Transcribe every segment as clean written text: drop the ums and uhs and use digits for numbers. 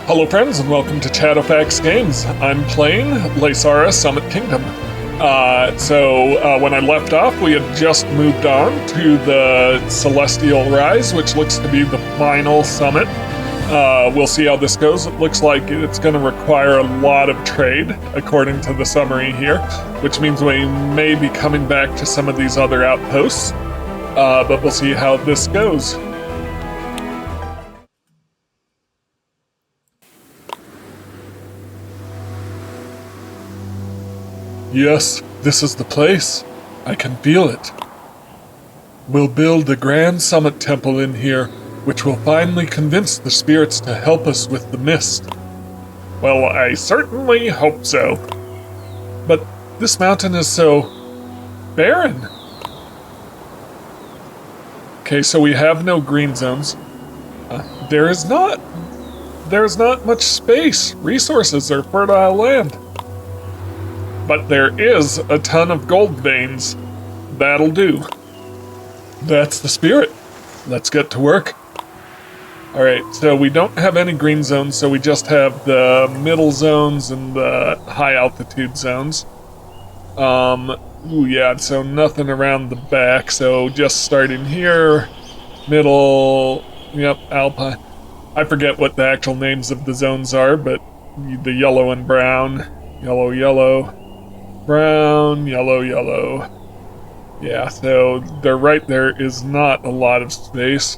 Hello friends and welcome to Chadowfax Games. I'm playing Laysara Summit Kingdom. When I left off, we had just moved on to the Celestial Rise, which looks to be the final summit. We'll see how this goes. It looks like it's going to require a lot of trade, according to the summary here, which means we may be coming back to some of these other outposts, but we'll see how this goes. Yes, this is the place. I can feel it. We'll build a grand summit temple in here, which will finally convince the spirits to help us with the mist. Well, I certainly hope so. But this mountain is so barren. Okay, so we have no green zones. There's not much space, resources, or fertile land. But there is a ton of gold veins. That'll do. That's the spirit. Let's get to work. Alright, so we don't have any green zones, so we just have the middle zones and the high altitude zones. So nothing around the back, so just starting here, middle, alpine. I forget what the actual names of the zones are, but the yellow and brown, yellow, brown, yellow. Yeah, so there right there is not a lot of space.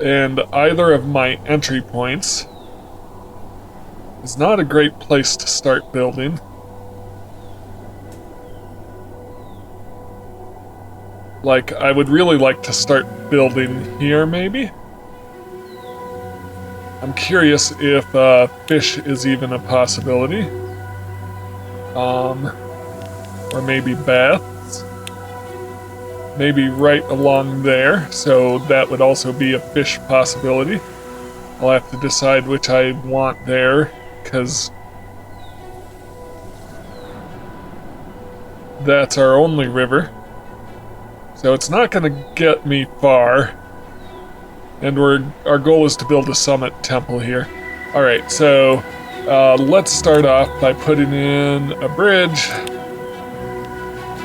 And either of my entry points is not a great place to start building. Like, I would really like to start building here, maybe? I'm curious if fish is even a possibility. Or maybe baths. Maybe right along there, so that would also be a fish possibility. I'll have to decide which I want there, because that's our only river. So it's not going to get me far. And our goal is to build a summit temple here. Alright, so let's start off by putting in a bridge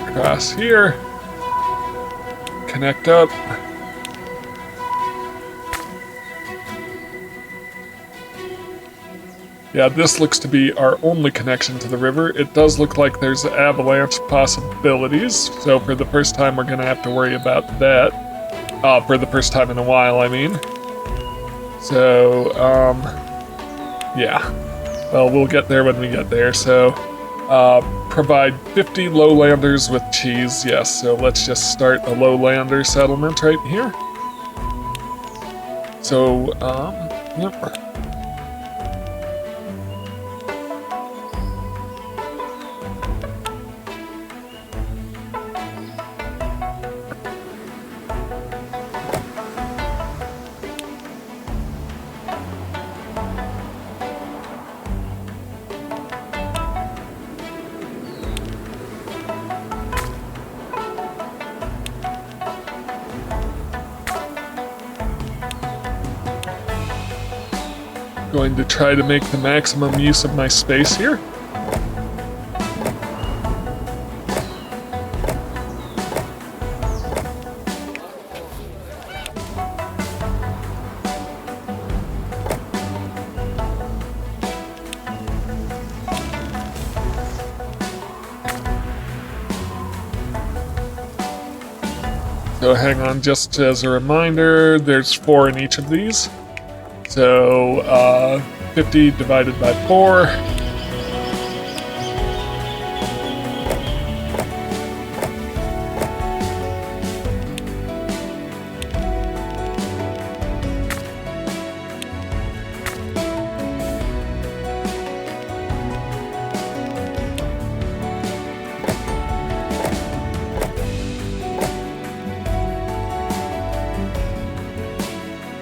across here. Connect up. Yeah, this looks to be our only connection to the river. It does look like there's avalanche possibilities, so for the first time we're going to have to worry about that. For the first time in a while, I mean. So, yeah. Well, we'll get there when we get there. So, provide 50 lowlanders with cheese. Yes, so let's just start a lowlander settlement right here. So, yep. Going to try to make the maximum use of my space here. So hang on, just as a reminder, there's 4 in each of these. So, 50 divided by 4.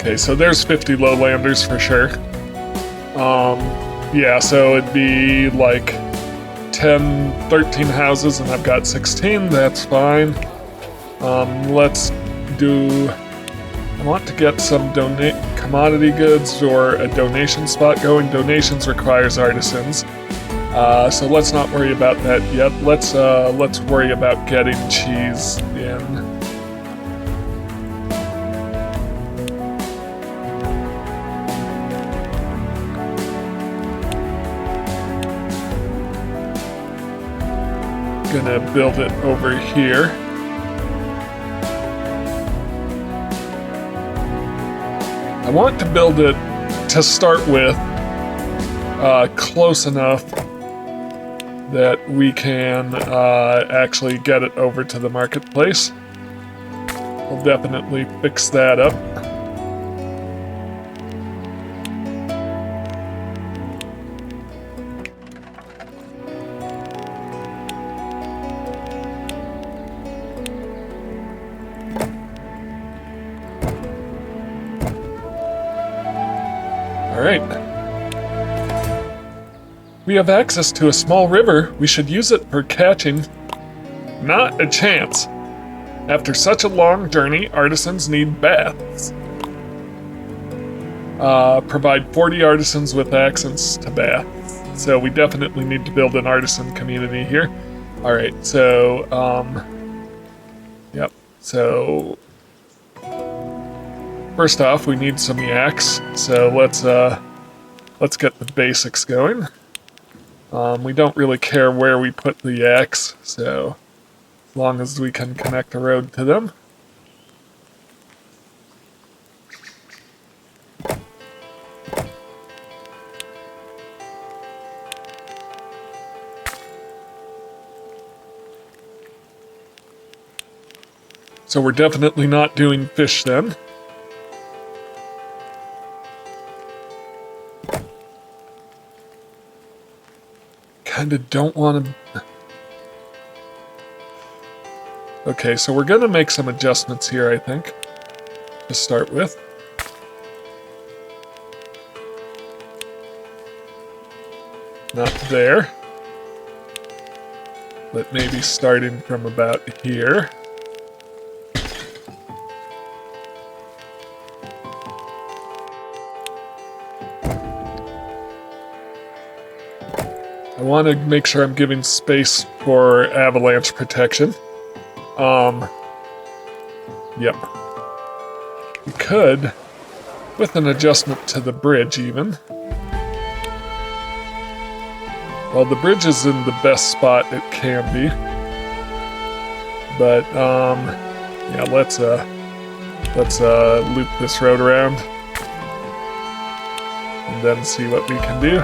Okay, so there's 50 lowlanders for sure. Yeah, so it'd be like 10, 13 houses, and I've got 16, that's fine. Let's do... I want to get some commodity goods or a donation spot going. Donations requires artisans. So let's not worry about that yet. Let's worry about getting cheese in. Gonna build it over here. I want to build it to start with close enough that we can actually get it over to the marketplace. We'll definitely fix that up. All right. We have access to a small river. We should use it for catching. Not a chance. After such a long journey, artisans need baths. Provide 40 artisans with access to baths. So we definitely need to build an artisan community here. All right, so, yep. So, first off, we need some yaks. So let's get the basics going. We don't really care where we put the yaks, so as long as we can connect a road to them. So we're definitely not doing fish then. Kinda don't want to... Okay, so we're gonna make some adjustments here, I think, to start with. Not there. But maybe starting from about here. I want to make sure I'm giving space for avalanche protection. Yep. We could, with an adjustment to the bridge even. Well, the bridge is in the best spot it can be. But, yeah, let's loop this road around. And then see what we can do.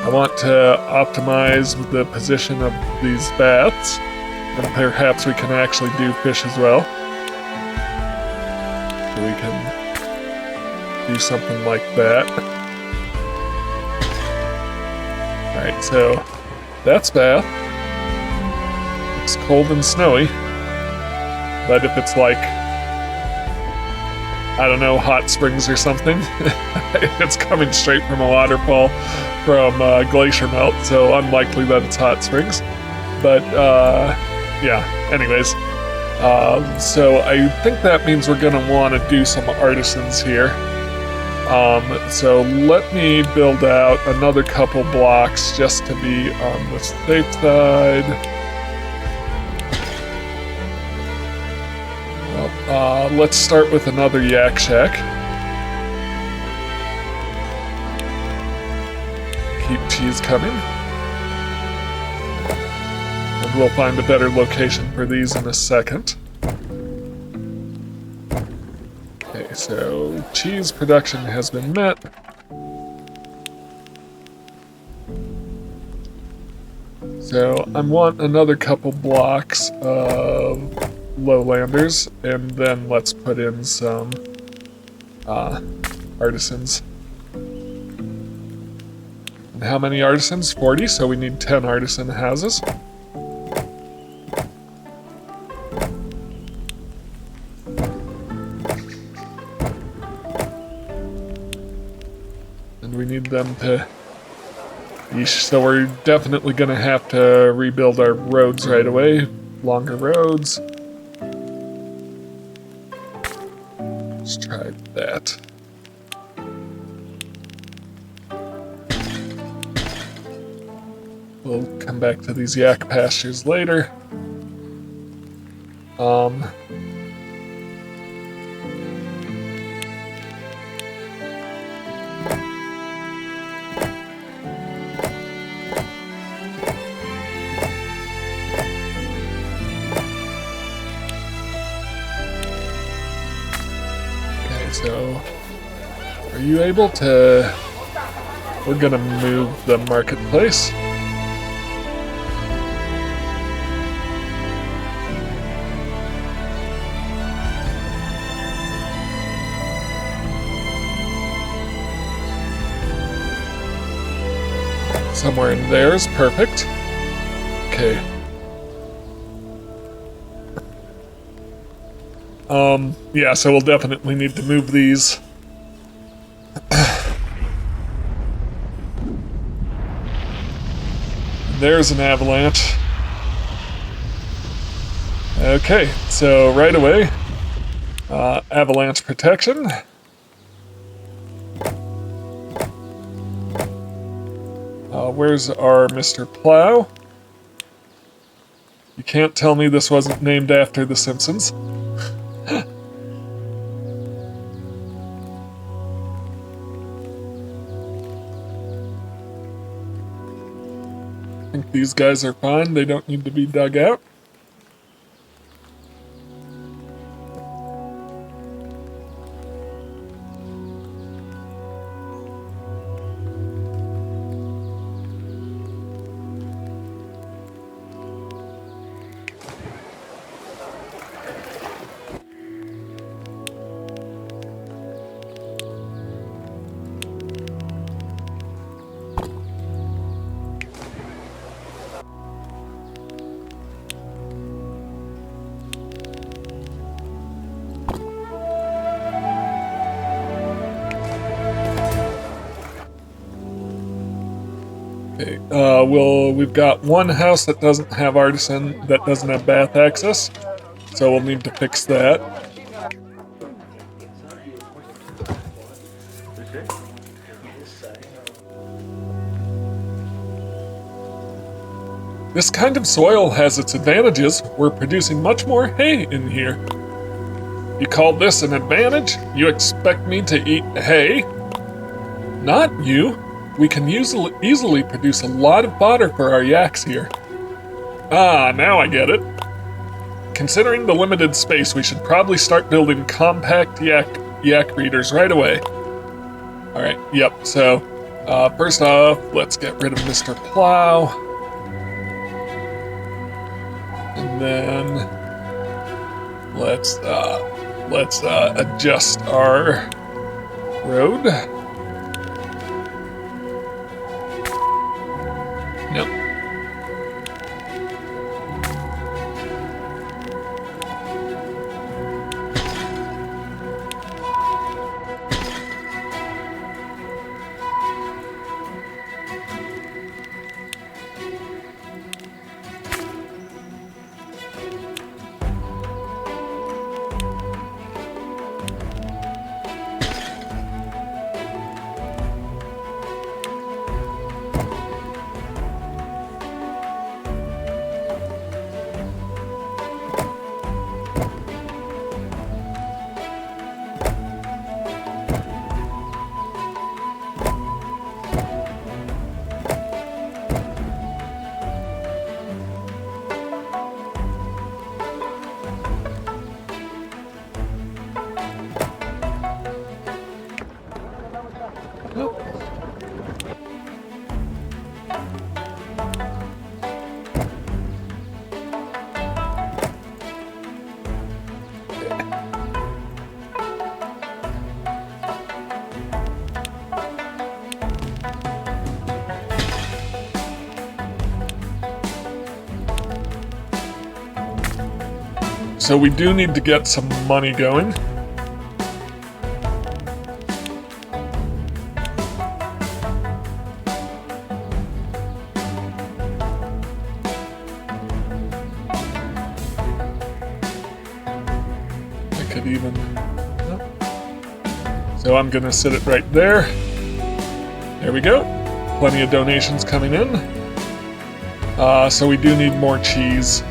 I want to optimize the position of these baths, and perhaps we can actually do fish as well. So we can do something like that. Alright, so that's bath. It's cold and snowy, but if it's like, I don't know, hot springs or something, it's coming straight from a waterfall from glacier melt, so unlikely that it's hot springs. But, yeah, anyways. So I think that means we're going to want to do some artisans here. So let me build out another couple blocks just to be on the safe side. Well, let's start with another yak shack. Keep cheese coming. And we'll find a better location for these in a second. Okay, so cheese production has been met. So I want another couple blocks of lowlanders, and then let's put in some artisans. And how many artisans? 40, so we need 10 artisan houses. And we need them to... Yeesh, so we're definitely gonna have to rebuild our roads right away. longer roads. Let's try that. We'll come back to these yak pastures later. So, are you able to... We're gonna move the marketplace. Somewhere in there is perfect. Okay. Yeah, so we'll definitely need to move these. There's an avalanche. Okay, so right away, avalanche protection. Where's our Mr. Plow? You can't tell me this wasn't named after The Simpsons. I think these guys are fine. They don't need to be dug out. Okay, we've got one house that doesn't have artisan, that doesn't have bath access, so we'll need to fix that. This kind of soil has its advantages. We're producing much more hay in here. You call this an advantage? You expect me to eat hay? Not you. We can easily produce a lot of fodder for our yaks here. Ah, now I get it. Considering the limited space, we should probably start building compact yak breeders right away. Alright, yep, so, first off, let's get rid of Mr. Plow. And then, let's adjust our road. Nope. So we do need to get some money going. even... No. So I'm gonna sit it right there. There we go. Plenty of donations coming in. So we do need more cheese.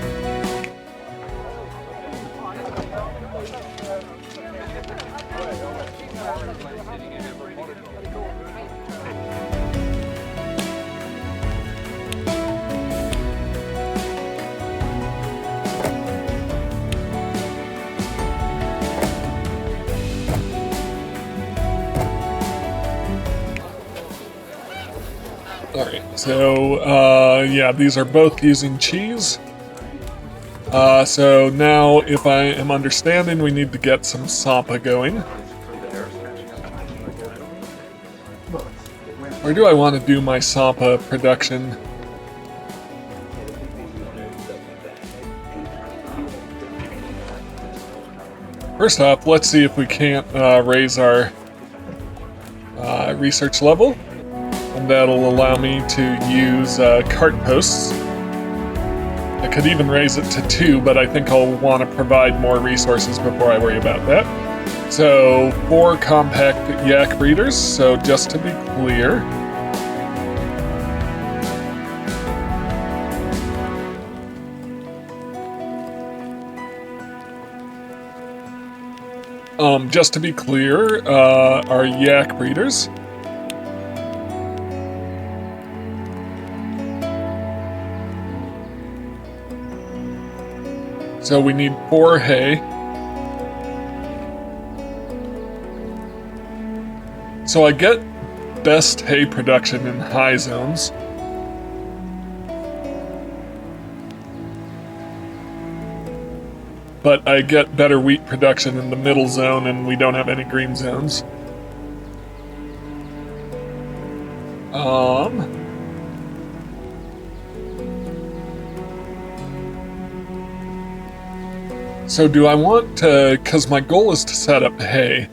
Alright, so, yeah, these are both using cheese. So now, if I am understanding, we need to get some Sampa going. Where do I want to do my Sampa production? First off, let's see if we can't raise our research level. And that'll allow me to use cart posts. I could even raise it to 2, but I think I'll want to provide more resources before I worry about that. So, 4 compact yak breeders, so just to be clear. Just to be clear, our yak breeders. So we need 4 hay. So I get best hay production in high zones. But I get better wheat production in the middle zone, and we don't have any green zones. So do I want to, because my goal is to set up hay,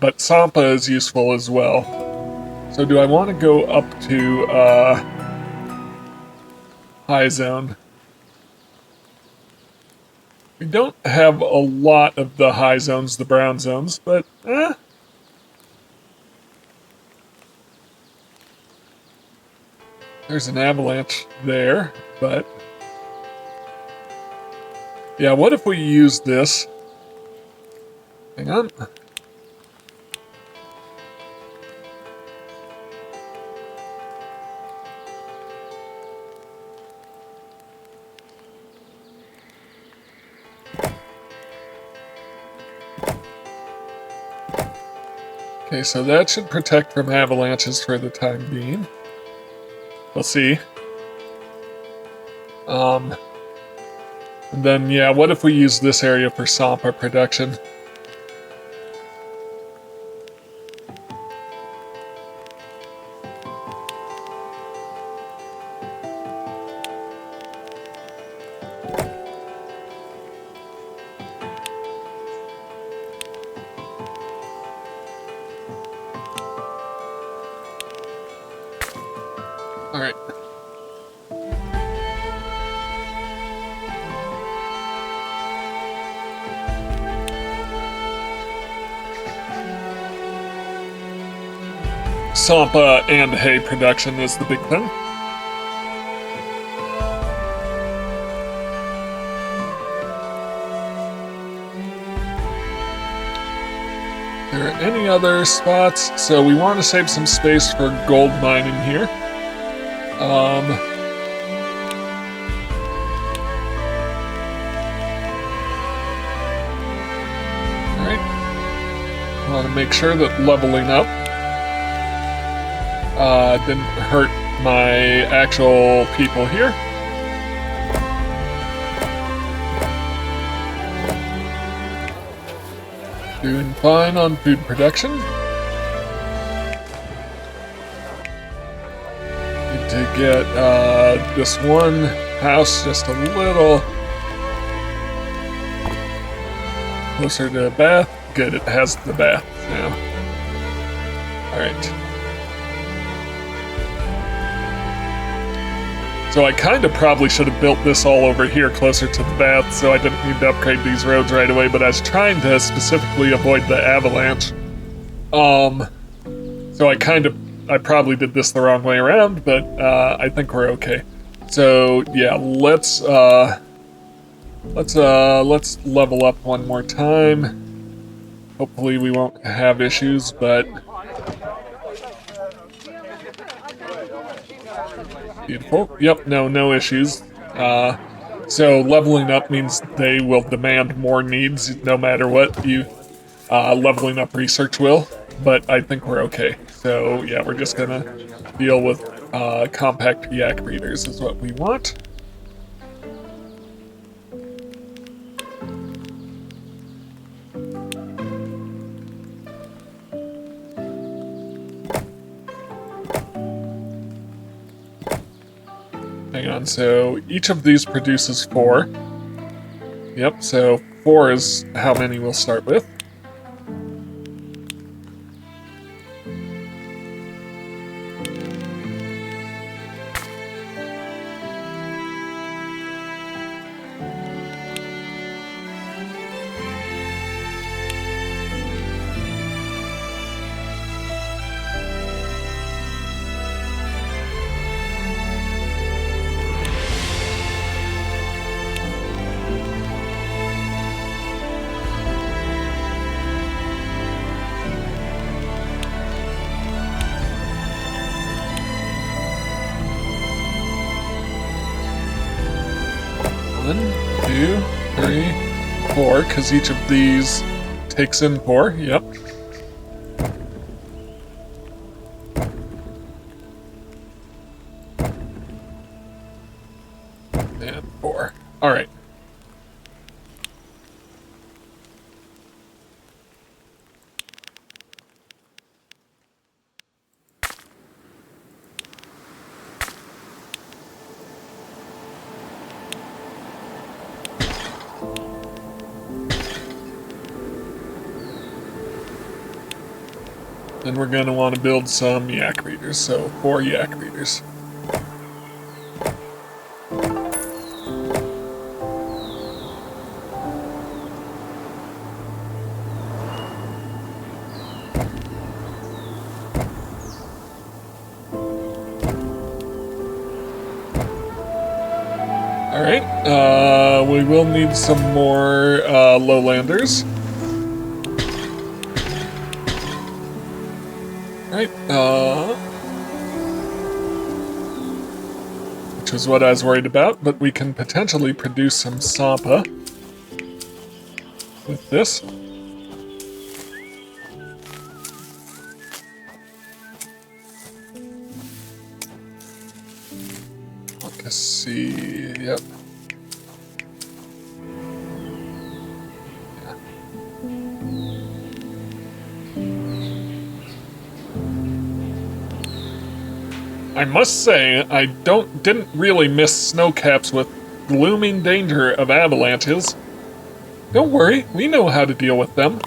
but Sampa is useful as well. So do I want to go up to high zone? We don't have a lot of the high zones, the brown zones, but there's an avalanche there, but... Yeah, what if we use this? Hang on. Okay, so that should protect from avalanches for the time being. We'll see. And then, yeah, what if we use this area for Sampa production? All right. Sampa and hay production is the big thing. Are there any other spots? So we want to save some space for gold mining here. Alright. I want to make sure that leveling up didn't hurt my actual people here. Doing fine on food production. Need to get this one house just a little closer to a bath. Good, it has the bath now. Alright. So I kind of probably should have built this all over here closer to the bath so I didn't need to upgrade these roads right away, but I was trying to specifically avoid the avalanche. So I probably did this the wrong way around, but I think we're okay. So yeah, let's level up one more time. Hopefully we won't have issues, but beautiful. Yep, no issues. So leveling up means they will demand more needs no matter what you leveling up research will, but I think we're okay. So yeah, we're just gonna deal with compact yak breeders is what we want. Hang on, so each of these produces 4. Yep, so 4 is how many we'll start with. One, 2, 3, 4, because each of these takes in 4, yep. And 4. Alright. Then we're going to want to build some yak breeders, so 4 yak breeders. Alright, we will need some more lowlanders. Right, which is what I was worried about, but we can potentially produce some Sampa with this. Let's see, yep. I must say, I didn't really miss snowcaps with looming danger of avalanches. Don't worry, we know how to deal with them.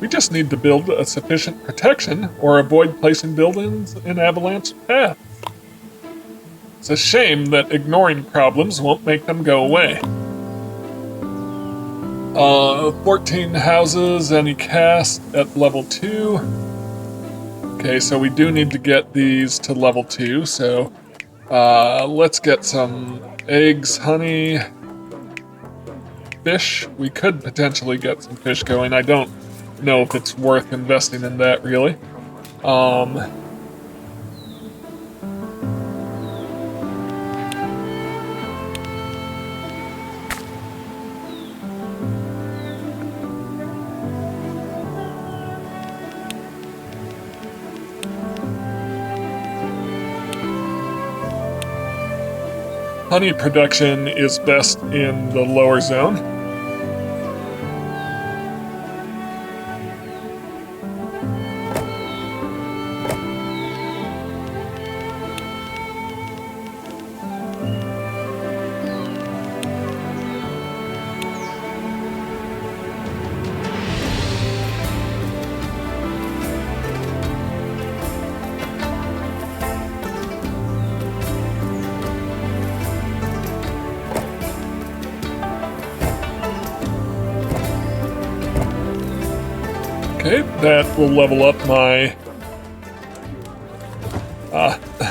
We just need to build a sufficient protection or avoid placing buildings in avalanche paths. It's a shame that ignoring problems won't make them go away. 14 houses, any caste at level 2. Okay, so we do need to get these to level 2, so let's get some eggs, honey, fish. We could potentially get some fish going. I don't know if it's worth investing in that, really. Honey production is best in the lower zone. Okay, that will level up my...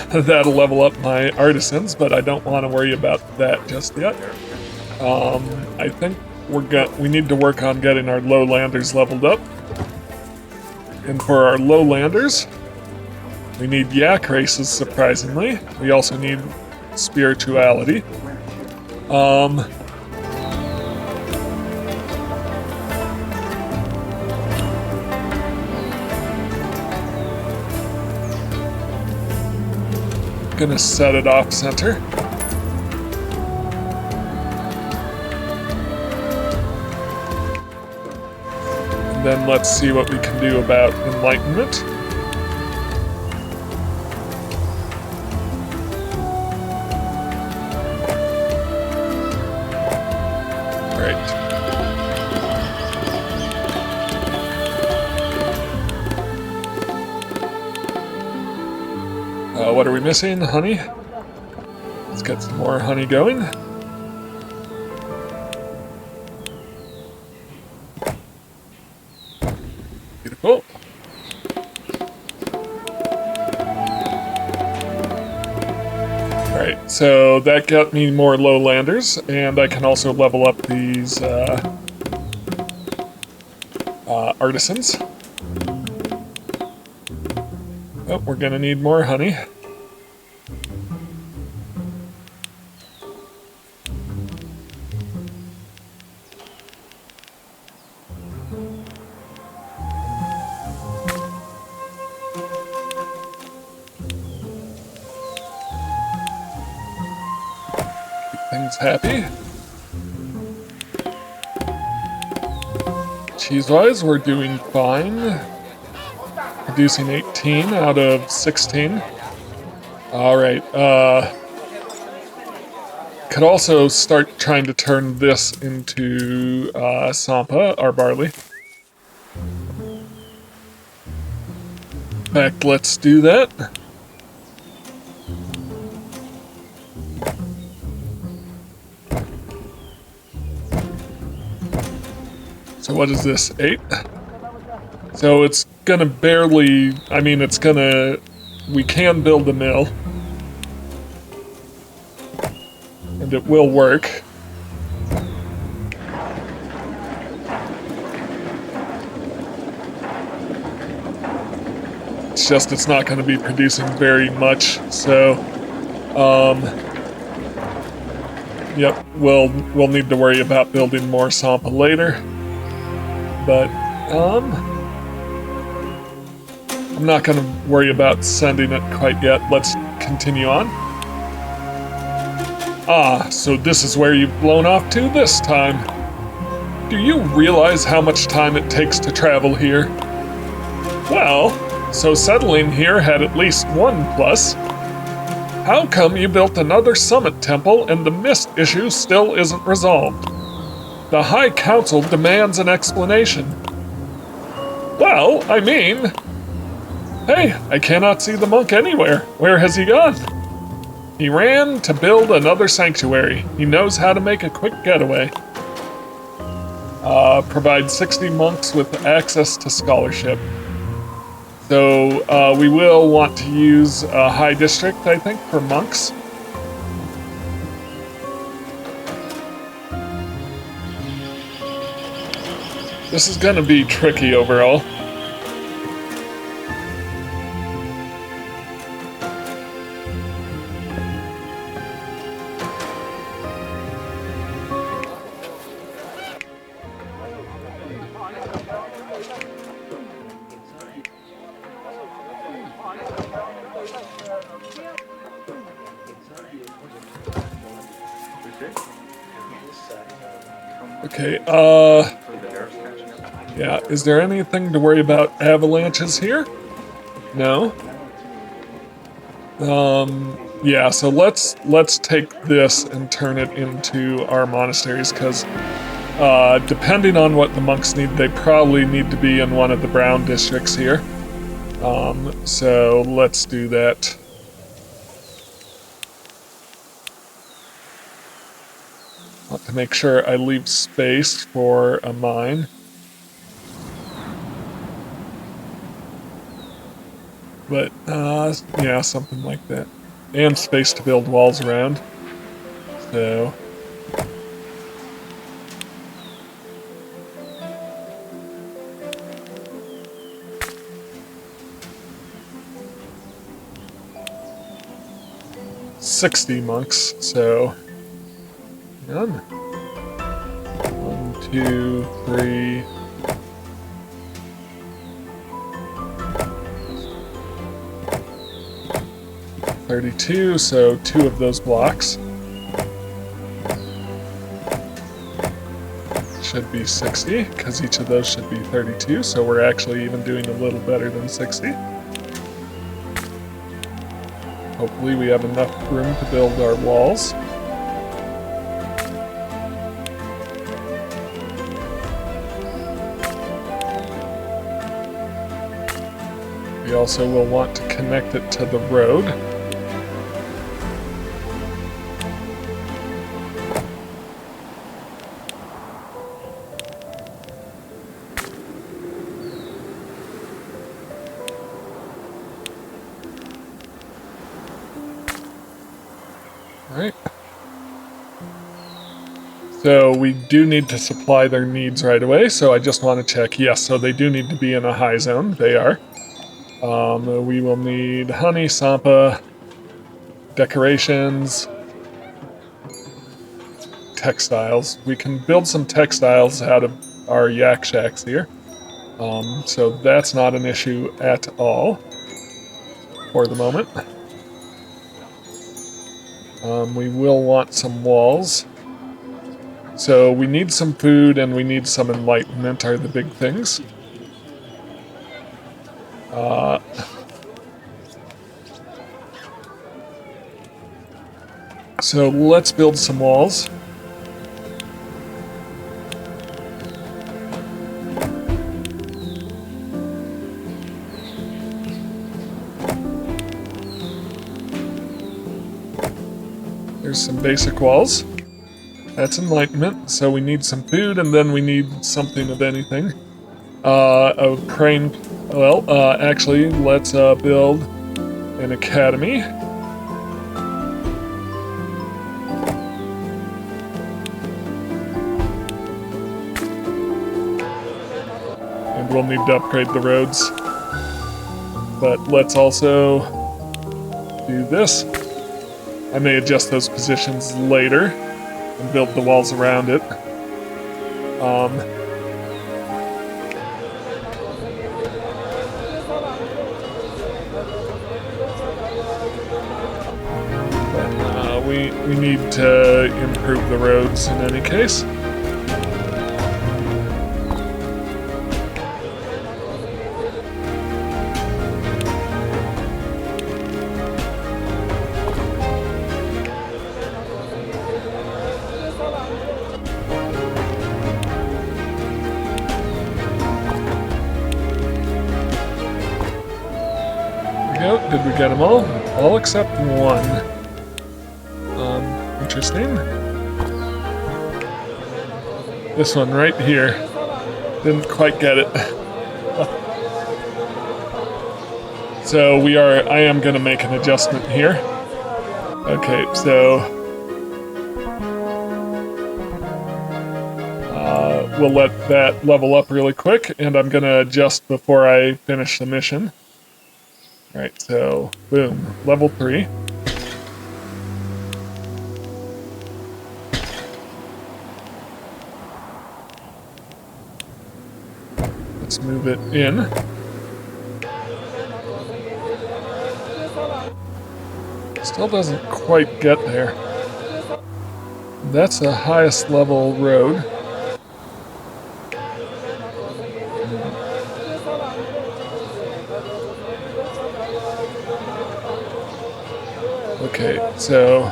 that'll level up my artisans, but I don't want to worry about that just yet. I think we need to work on getting our lowlanders leveled up. And for our lowlanders, we need yak races, surprisingly. We also need spirituality. Gonna set it off center. And then let's see what we can do about enlightenment. What are we missing? Honey? Let's get some more honey going. Beautiful. Alright, so that got me more lowlanders, and I can also level up these artisans. Oh, we're gonna need more honey. Things happy. Cheese-wise, we're doing fine. Producing 18 out of 16. Alright, could also start trying to turn this into Sampa, our barley. In fact, let's do that. So what is this, 8? So it's gonna barely, I mean, it's gonna, we can build a mill. And it will work. It's just, it's not gonna be producing very much, so, yep, we'll need to worry about building more Sampa later. But, I'm not going to worry about sending it quite yet. Let's continue on. Ah, so this is where you've blown off to this time. Do you realize how much time it takes to travel here? Well, so settling here had at least one plus. How come you built another summit temple and the mist issue still isn't resolved? The High Council demands an explanation. Well, I mean... Hey, I cannot see the monk anywhere. Where has he gone? He ran to build another sanctuary. He knows how to make a quick getaway. Provide 60 monks with access to scholarship. So, we will want to use a high district, I think, for monks. This is gonna be tricky overall. Okay, yeah, is there anything to worry about avalanches here? No? Yeah, so let's take this and turn it into our monasteries, because depending on what the monks need, they probably need to be in one of the brown districts here. So let's do that. Want to make sure I leave space for a mine. but yeah, something like that. And space to build walls around. So. $60 monks, so. None. 1, 2, 3. $32, so 2 of those blocks. Should be 60, because each of those should be 32, so we're actually even doing a little better than 60. Hopefully we have enough room to build our walls. We also will want to connect it to the road. Alright. So we do need to supply their needs right away, so I just want to check. Yes, so they do need to be in a high zone. They are. We will need honey, sampa, decorations, textiles. We can build some textiles out of our yak shacks here. So that's not an issue at all for the moment. We will want some walls. So we need some food and we need some enlightenment are the big things. So let's build some walls. There's some basic walls. That's enlightenment, so we need some food and then we need something of anything. A crane, well, actually, let's build an academy. And we'll need to upgrade the roads. But let's also do this. I may adjust those positions later and build the walls around it. We need to improve the roads in any case. Did we get them all? All except one. Interesting. This one right here. Didn't quite get it. So I am gonna make an adjustment here. Okay, so we'll let that level up really quick, and I'm gonna adjust before I finish the mission. Right, so, boom, level 3. Let's move it in. Still doesn't quite get there. That's the highest level road. Okay, so...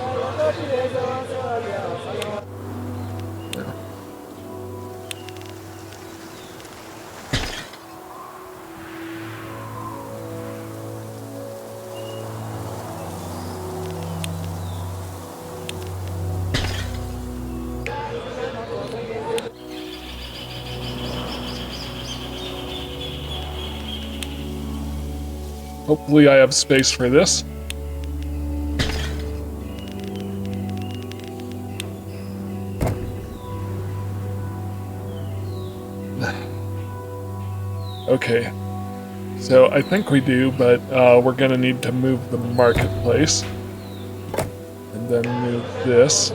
Hopefully I have space for this. Okay, so I think we do, but we're gonna need to move the marketplace. And then move this.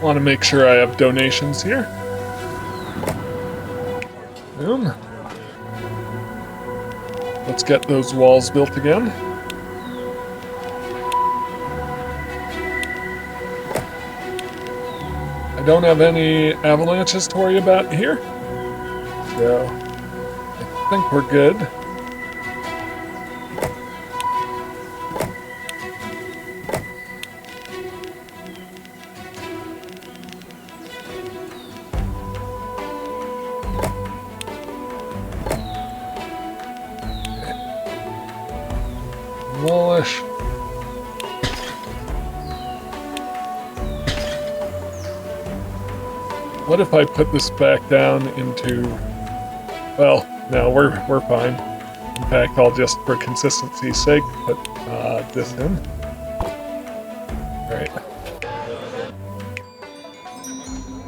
Want to make sure I have donations here. Boom. Let's get those walls built again. I don't have any avalanches to worry about here, so I think we're good. Demolish. What if I put this back down into... Well, no, we're fine. In fact, I'll just, for consistency's sake, put this in. Alright.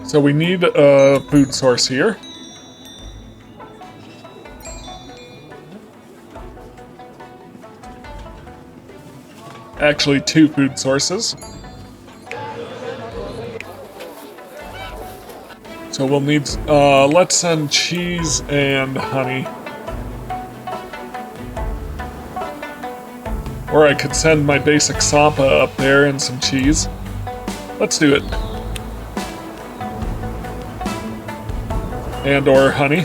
So we need a food source here. Actually, 2 food sources. So we'll need, let's send cheese and honey. Or I could send my basic Sampa up there and some cheese. Let's do it. And or honey.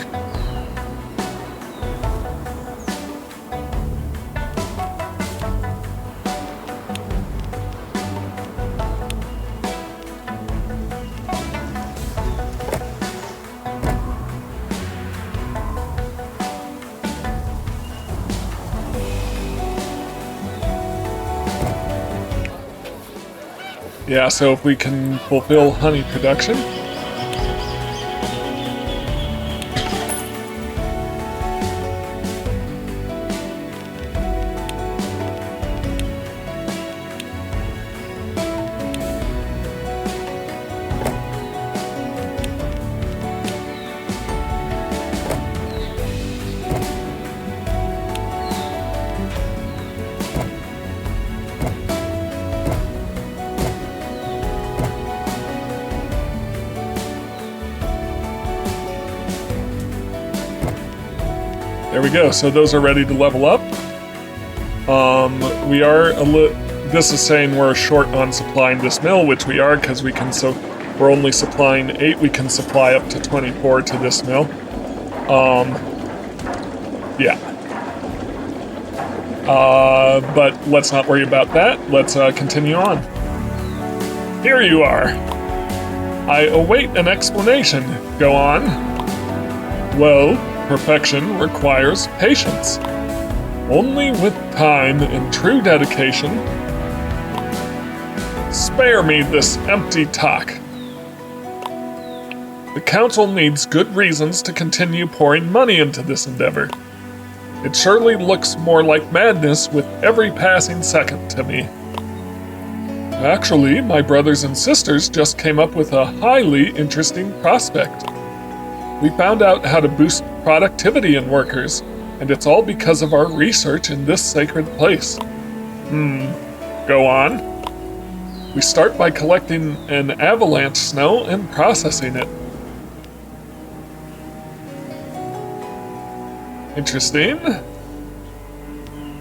Yeah, so if we can fulfill honey production. There we go, so those are ready to level up. We are this is saying we're short on supplying this mill, which we are, because we can, so we're only supplying 8, we can supply up to 24 to this mill. Yeah. But let's not worry about that, let's continue on. Here you are. I await an explanation, go on. Well, perfection requires patience. Only with time and true dedication. Spare me this empty talk. The council needs good reasons to continue pouring money into this endeavor. It surely looks more like madness with every passing second to me. Actually, my brothers and sisters just came up with a highly interesting prospect. We found out how to boost productivity in workers, and it's all because of our research in this sacred place. Go on. We start by collecting an avalanche snow and processing it. Interesting.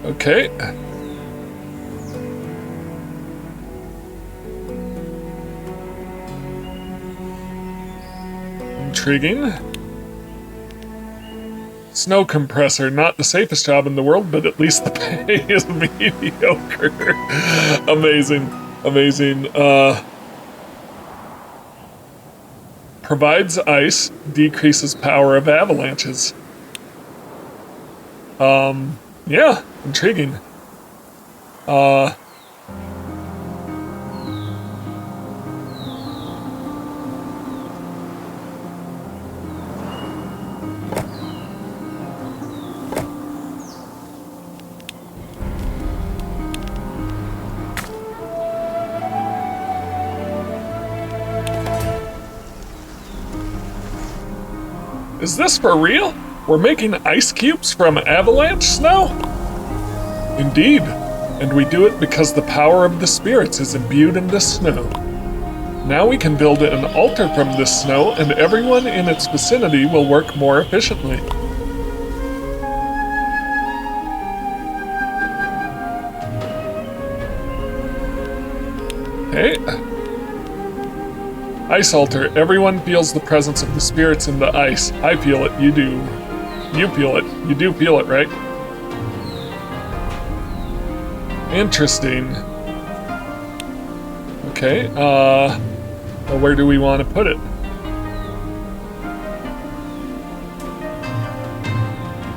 Okay. Intriguing. snow compressor. Not the safest job in the world, but at least the pay is mediocre. Amazing. Amazing. Provides ice, decreases power of avalanches. Yeah, intriguing. Is this for real? We're making ice cubes from avalanche snow? Indeed, and we do it because the power of the spirits is imbued in this snow. Now we can build an altar from this snow, and everyone in its vicinity will work more efficiently. Hey. Ice altar. Everyone feels the presence of the spirits in the ice. I feel it. You do. You feel it. You do feel it, right? Interesting. Okay, well, where do we want to put it?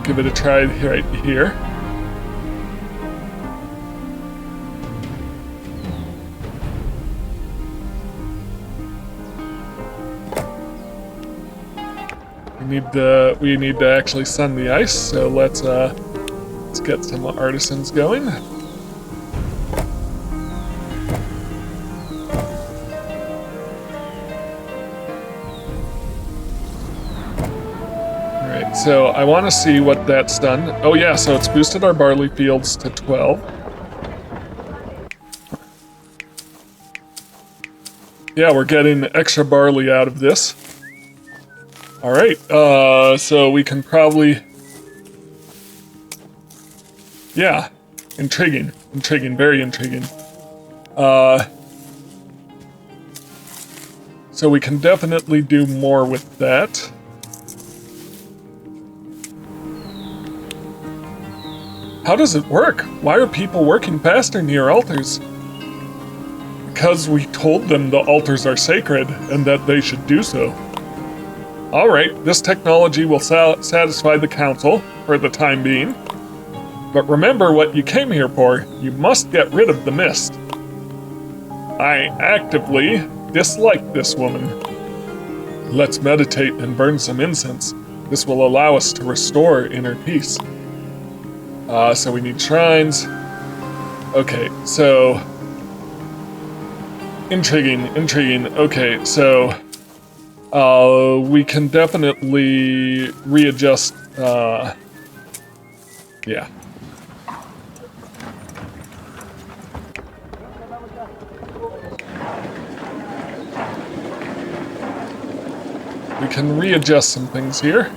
Give it a try right here. We need to actually sun the ice, so let's get some artisans going. Alright, so I want to see what that's done. Oh yeah, so it's boosted our barley fields to 12. Yeah, we're getting extra barley out of this. Alright, so we can probably... Yeah, intriguing, very intriguing. So we can definitely do more with that. How does it work? Why are people working faster near altars? Because we told them the altars are sacred and that they should do so. Alright, this technology will satisfy the council for the time being. But remember what you came here for. You must get rid of the mist. I actively dislike this woman. Let's meditate and burn some incense. This will allow us to restore inner peace. So we need shrines. Okay, so... Intriguing. Okay, so... we can definitely readjust, yeah. We can readjust some things here.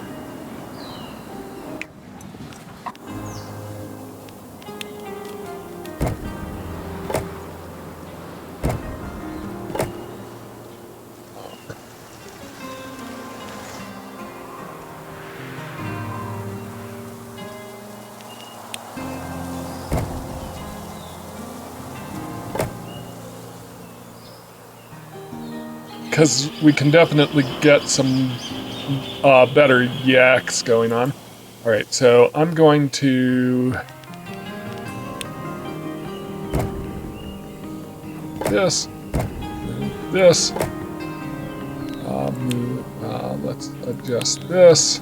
Because we can definitely get some better yaks going on. Alright, so I'm going to... This. This. Let's adjust this.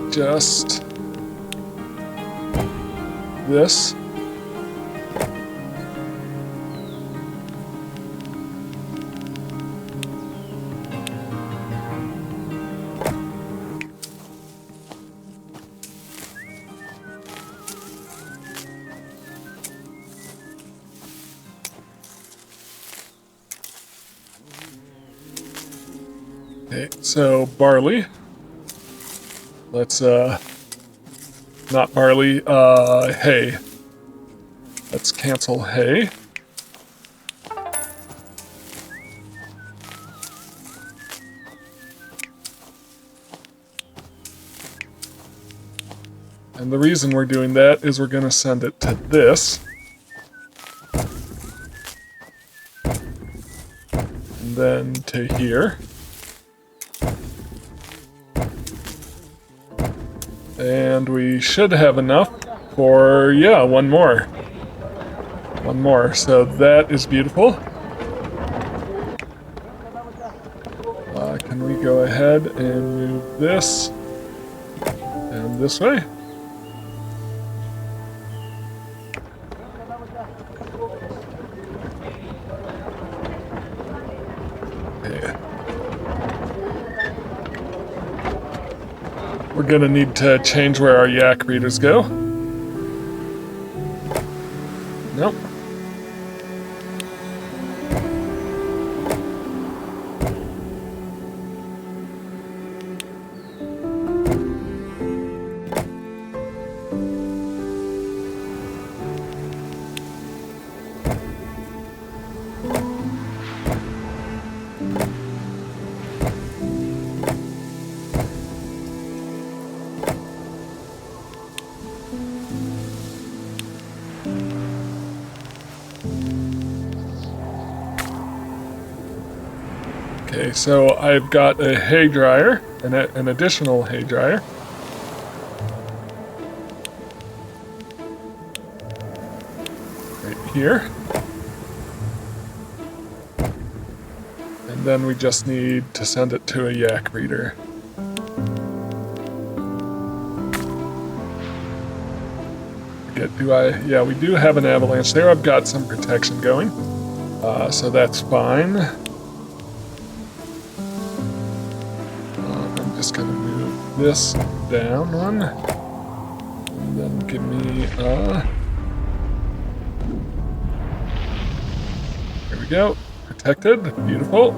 Adjust this. Okay, so barley. Let's not barley, hay. Let's cancel hay. And the reason we're doing that is we're going to send it to this. And then to here. And we should have enough for, yeah, one more. One more. So that is beautiful. Can we go ahead and move this and this way? We're gonna need to change where our yak readers go. Nope. Okay, so I've got a hay dryer, an additional hay dryer. Right here. And then we just need to send it to a yak reader. Yeah, we do have an avalanche there. I've got some protection going. So that's fine. I'm just gonna move this down one. And then give me, there we go. Protected, beautiful.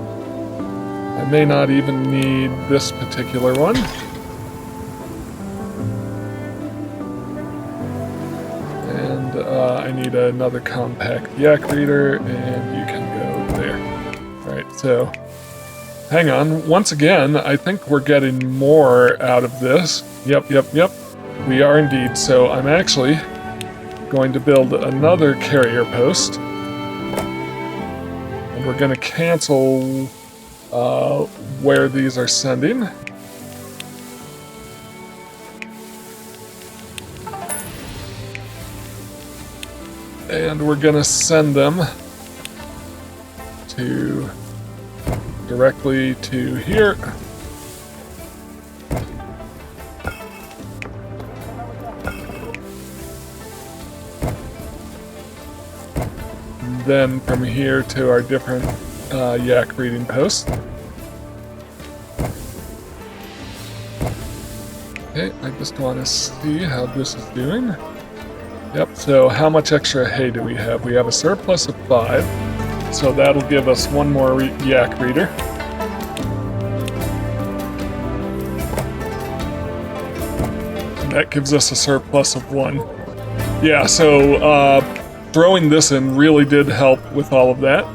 I may not even need this particular one. I need another compact yak reader, and you can go there. Alright, so hang on. Once again, I think we're getting more out of this. Yep. We are indeed. So I'm actually going to build another carrier post. And we're going to cancel where these are sending. And we're gonna send them directly to here. And then from here to our different yak breeding posts. Okay, I just want to see how this is doing. Yep, so how much extra hay do we have? We have a surplus of 5, so that'll give us one more yak reader. And that gives us a surplus of 1. Yeah, so throwing this in really did help with all of that.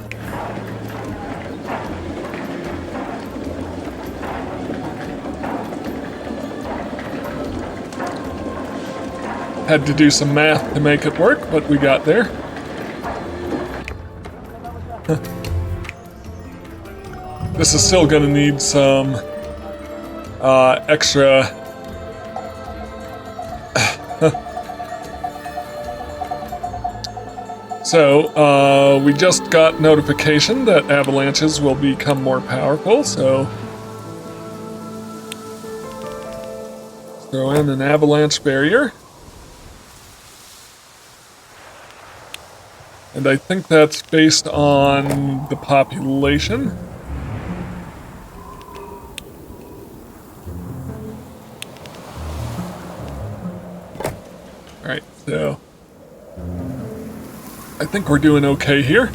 Had to do some math to make it work, but we got there. This is still gonna need some extra. So, we just got notification that avalanches will become more powerful, so throw in an avalanche barrier. And I think that's based on the population. Alright, so I think we're doing okay here.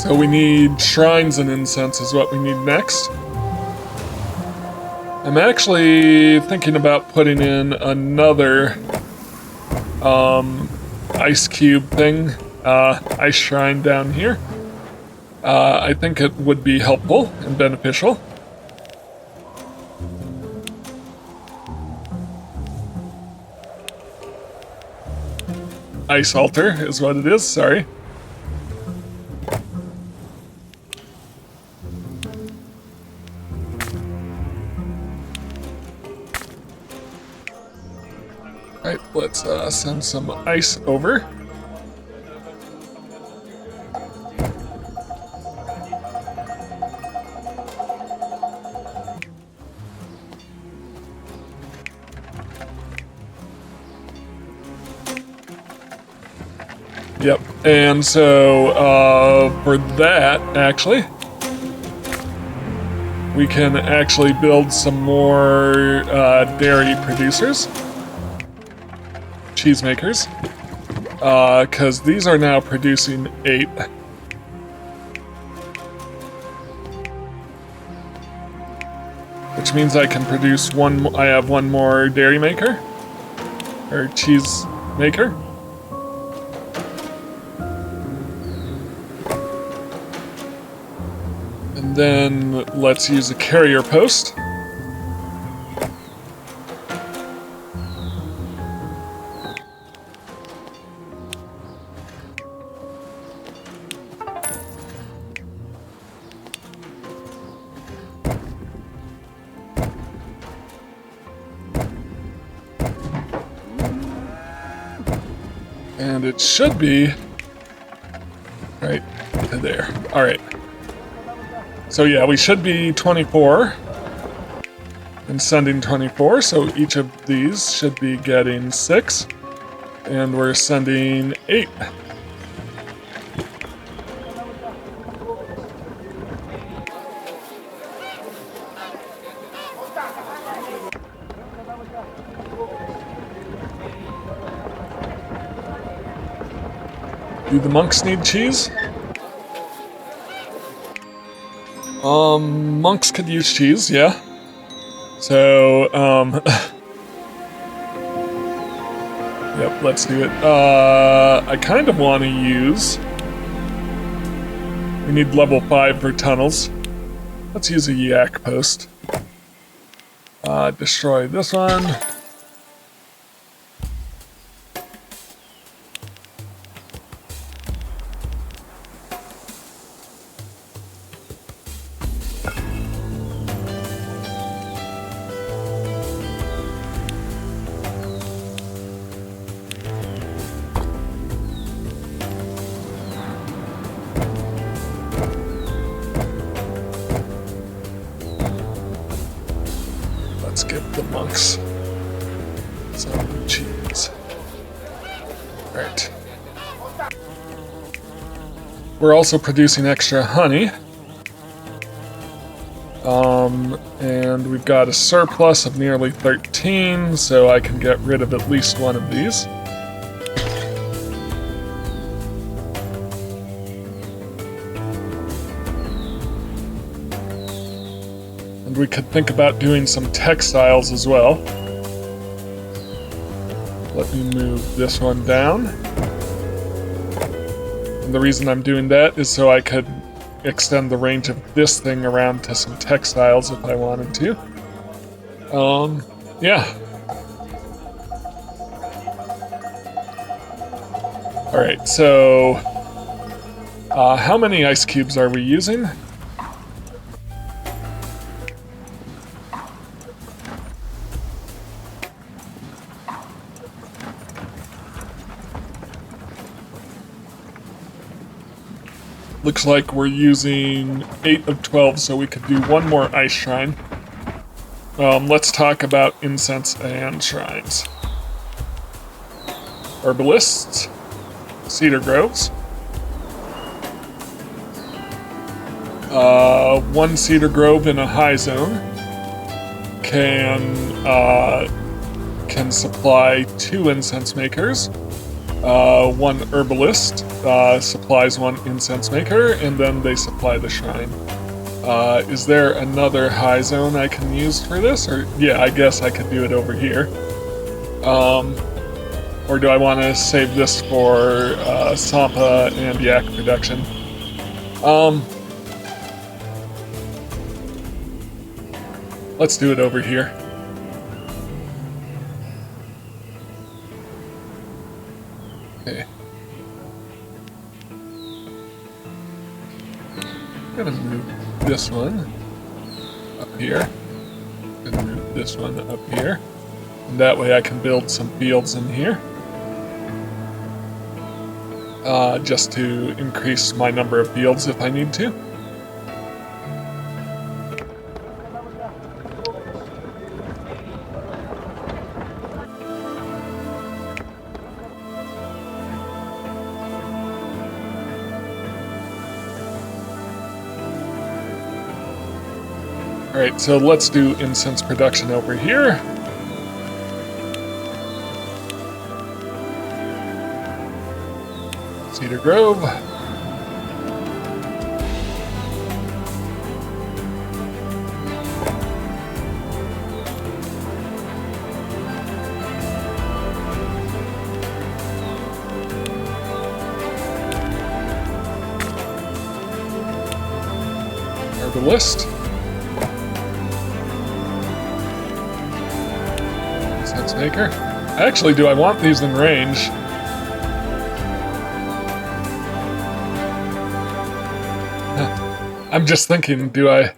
So we need shrines and incense is what we need next. I'm actually thinking about putting in another ice cube thing, ice shrine down here. I think it would be helpful and beneficial. Ice altar is what it is, sorry. Alright, let's send some ice over. Yep, and so for that, actually, we can actually build some more dairy producers. Cheesemakers, because these are now producing 8. Which means I can produce one, I have one more dairy maker, or cheese maker. And then let's use a carrier post. And it should be right there. All right. So yeah, we should be 24 and sending 24. So each of these should be getting 6, and we're sending 8. Do the monks need cheese? Monks could use cheese, yeah. So, yep, let's do it. I kind of want to use... We need level 5 for tunnels. Let's use a yak post. Destroy this one. Let's give the monks some cheese. Alright. We're also producing extra honey. And we've got a surplus of nearly 13, so I can get rid of at least one of these. And we could think about doing some textiles as well. Let me move this one down. And the reason I'm doing that is so I could extend the range of this thing around to some textiles if I wanted to. Yeah. Alright, so... how many ice cubes are we using? Looks like we're using 8 of 12, so we could do one more ice shrine. Let's talk about incense and shrines. Herbalists, cedar groves. One cedar grove in a high zone can supply 2 incense makers, 1 herbalist, supplies one incense maker, and then they supply the shrine. Is there another high zone I can use for this? Or yeah, I guess I could do it over here. Or do I want to save this for Sampa and yak production? Let's do it over here. Okay. I'm gonna move this one up here. I'm gonna move this one up here. And that way I can build some fields in here. Just to increase my number of fields if I need to. Alright, so let's do incense production over here. Cedar Grove. Herbalist. Incense maker. Actually, do I want these in range? I'm just thinking, do I...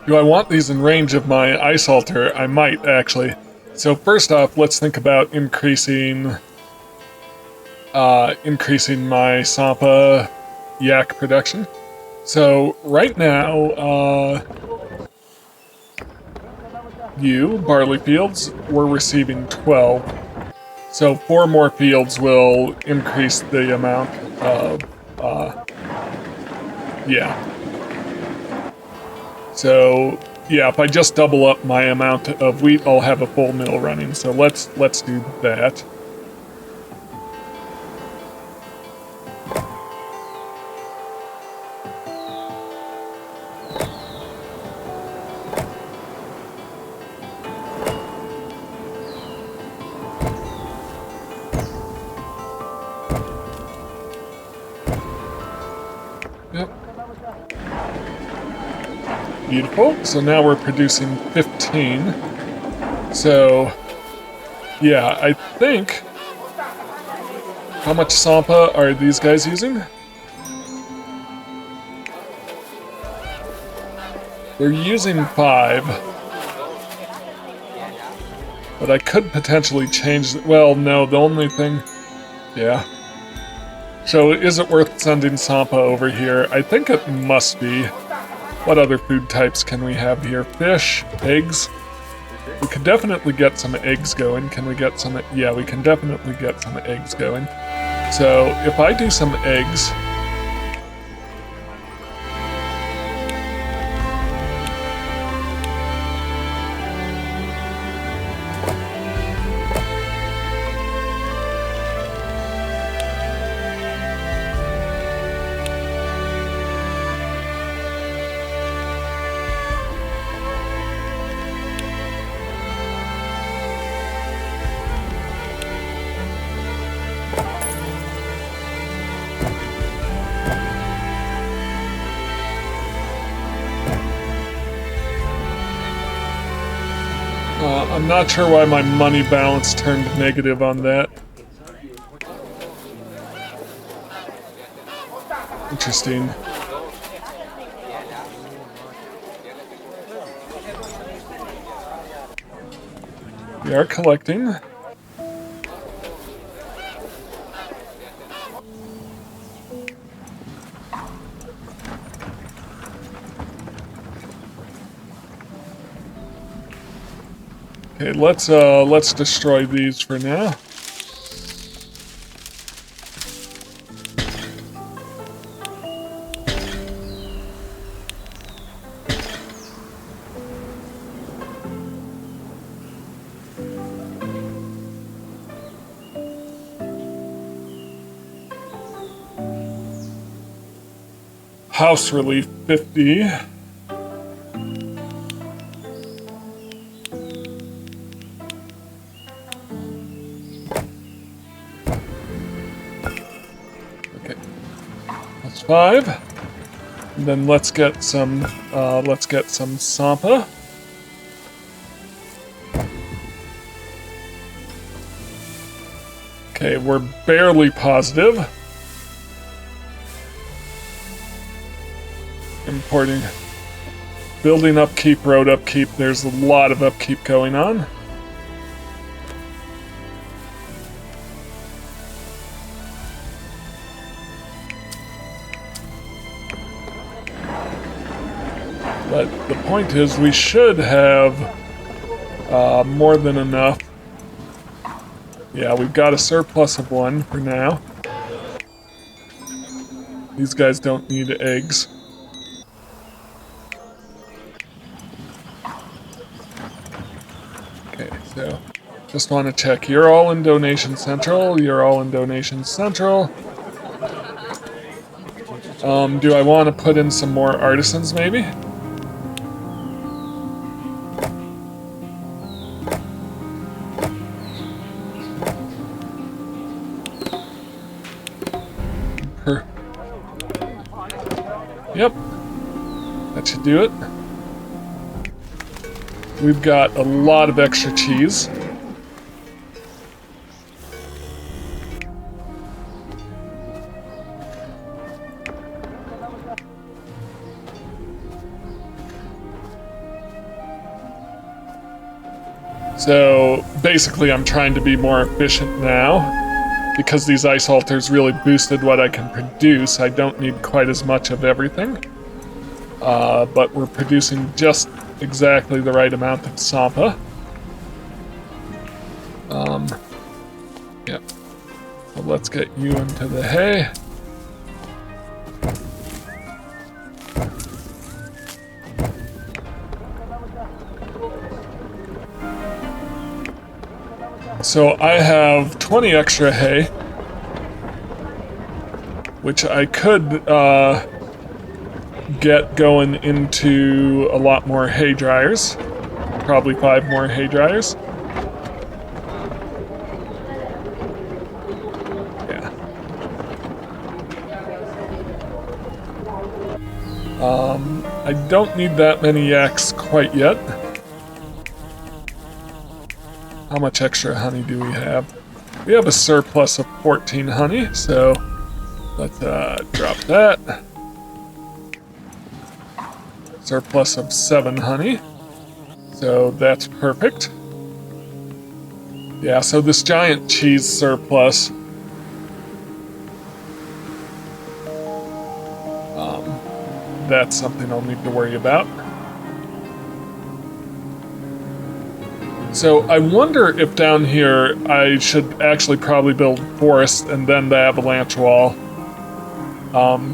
Do I want these in range of my ice altar? I might, actually. So first off, let's think about increasing my Sampa yak production. So right now, barley fields, we're receiving 12. So 4 more fields will increase the amount of, yeah. So, yeah, if I just double up my amount of wheat, I'll have a full mill running. So let's do that. Beautiful. So now we're producing 15. So, yeah, I think... How much Sampa are these guys using? They're using 5. But I could potentially change... Well, no, the only thing... Yeah. So, is it worth sending Sampa over here? I think it must be. What other food types can we have here? Fish, eggs. We could definitely get some eggs going. Can we get some? Yeah, we can definitely get some eggs going. So if I do some eggs, I'm not sure why my money balance turned negative on that. Interesting. We are collecting. Okay, let's destroy these for now. House relief 50. Okay. That's 5. And then let's get some Sampa. Okay, we're barely positive. Importing. Building upkeep, road upkeep. There's a lot of upkeep going on. But the point is, we should have more than enough. Yeah, we've got a surplus of 1 for now. These guys don't need eggs. Okay, so just want to check. You're all in Donation Central. You're all in Donation Central. Do I want to put in some more artisans, maybe? Yep, that should do it. We've got a lot of extra cheese. So basically I'm trying to be more efficient now. Because these ice altars really boosted what I can produce, I don't need quite as much of everything. But we're producing just exactly the right amount of Sampa. Yep. So let's get you into the hay. So I have 20 extra hay, which I could get going into a lot more hay dryers. Probably 5 more hay dryers. Yeah. I don't need that many yaks quite yet. How much extra honey do we have? We have a surplus of 14 honey, so let's drop that. Surplus of 7 honey, so that's perfect. Yeah, so this giant cheese surplus, that's something I'll need to worry about. So I wonder if down here I should actually probably build forest and then the avalanche wall.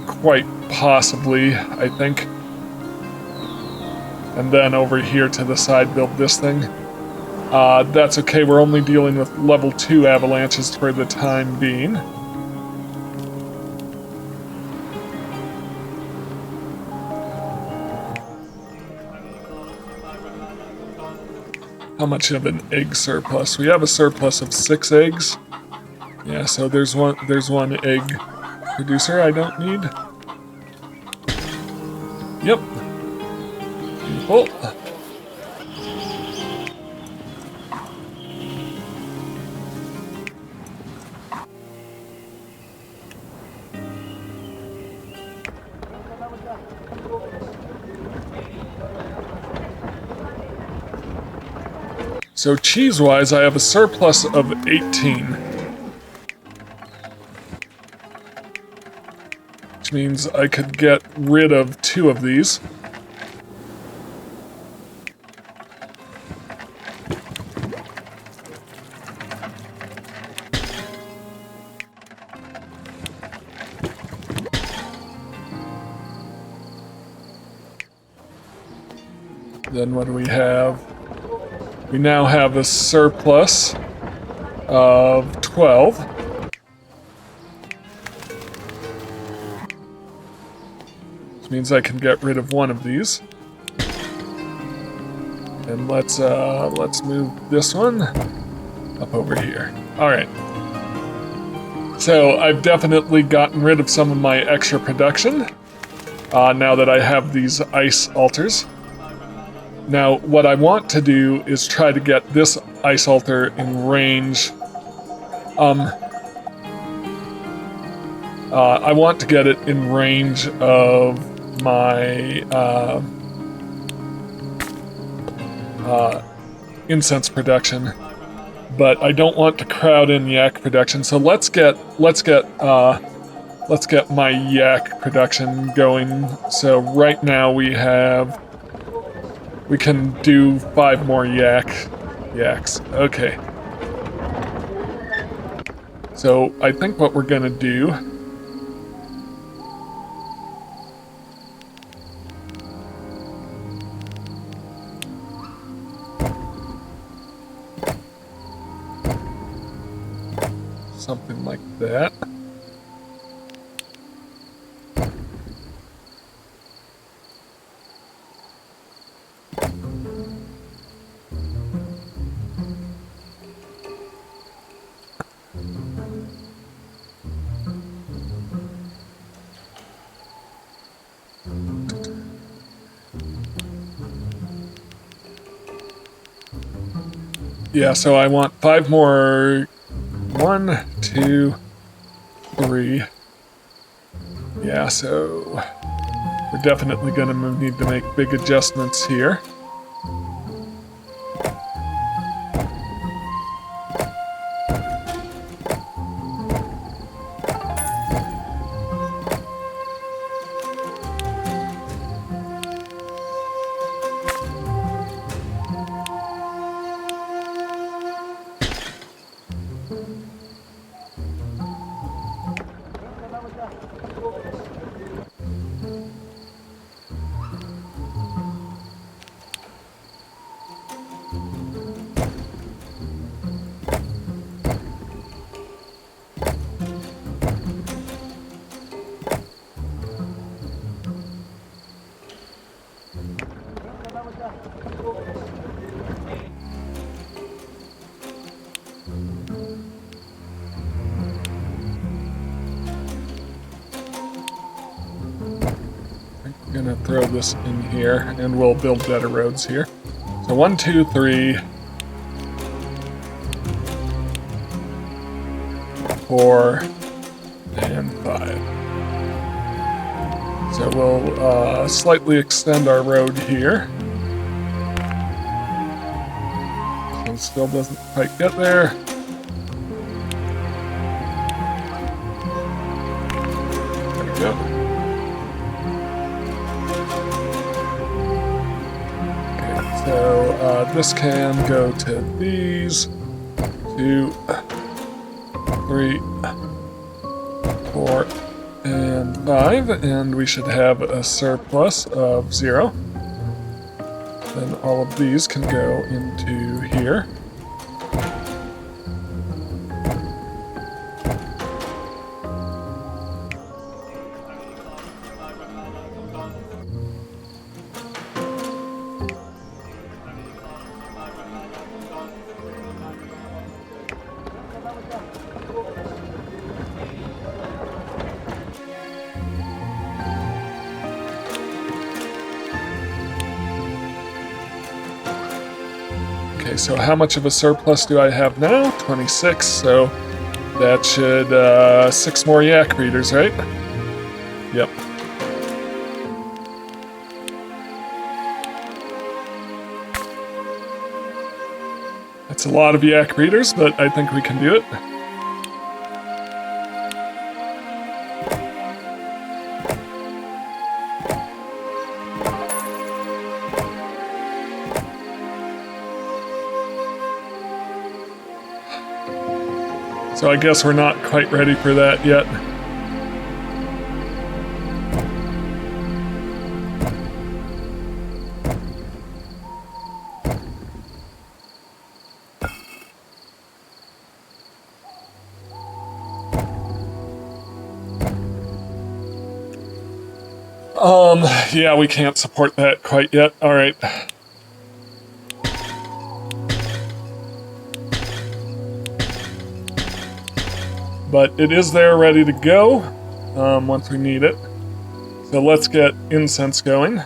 Quite possibly, I think. And then over here to the side build this thing. That's okay, we're only dealing with level 2 avalanches for the time being. How much of an egg surplus? We have a surplus of 6 eggs. Yeah, so there's one egg producer I don't need. Yep. Beautiful. So cheese-wise, I have a surplus of 18. Which means I could get rid of 2 of these. Then what do we have? We now have a surplus of 12. which means I can get rid of one of these. And let's move this one up over here. All right. So I've definitely gotten rid of some of my extra production now that I have these ice altars. Now, what I want to do is try to get this ice altar in range. I want to get it in range of my incense production, but I don't want to crowd in yak production. So let's get my yak production going. So right now we can do 5 more yaks. Okay. So I think what we're gonna do something like that. Yeah, so I want 5 more. 1, 2, 3. Yeah, so we're definitely gonna need to make big adjustments here. Gonna throw this in here and we'll build better roads here. So 1, 2, 3, 4, and 5. So we'll slightly extend our road here. So still doesn't quite get there. There we go. So this can go to these 2, 3, 4, and 5, and we should have a surplus of 0. Then all of these can go into here. Okay, so how much of a surplus do I have now? 26, so that should, 6 more yak breeders, right? Yep. That's a lot of yak breeders, but I think we can do it. So I guess we're not quite ready for that yet. Yeah, we can't support that quite yet. All right. But it is there ready to go once we need it. So let's get incense going.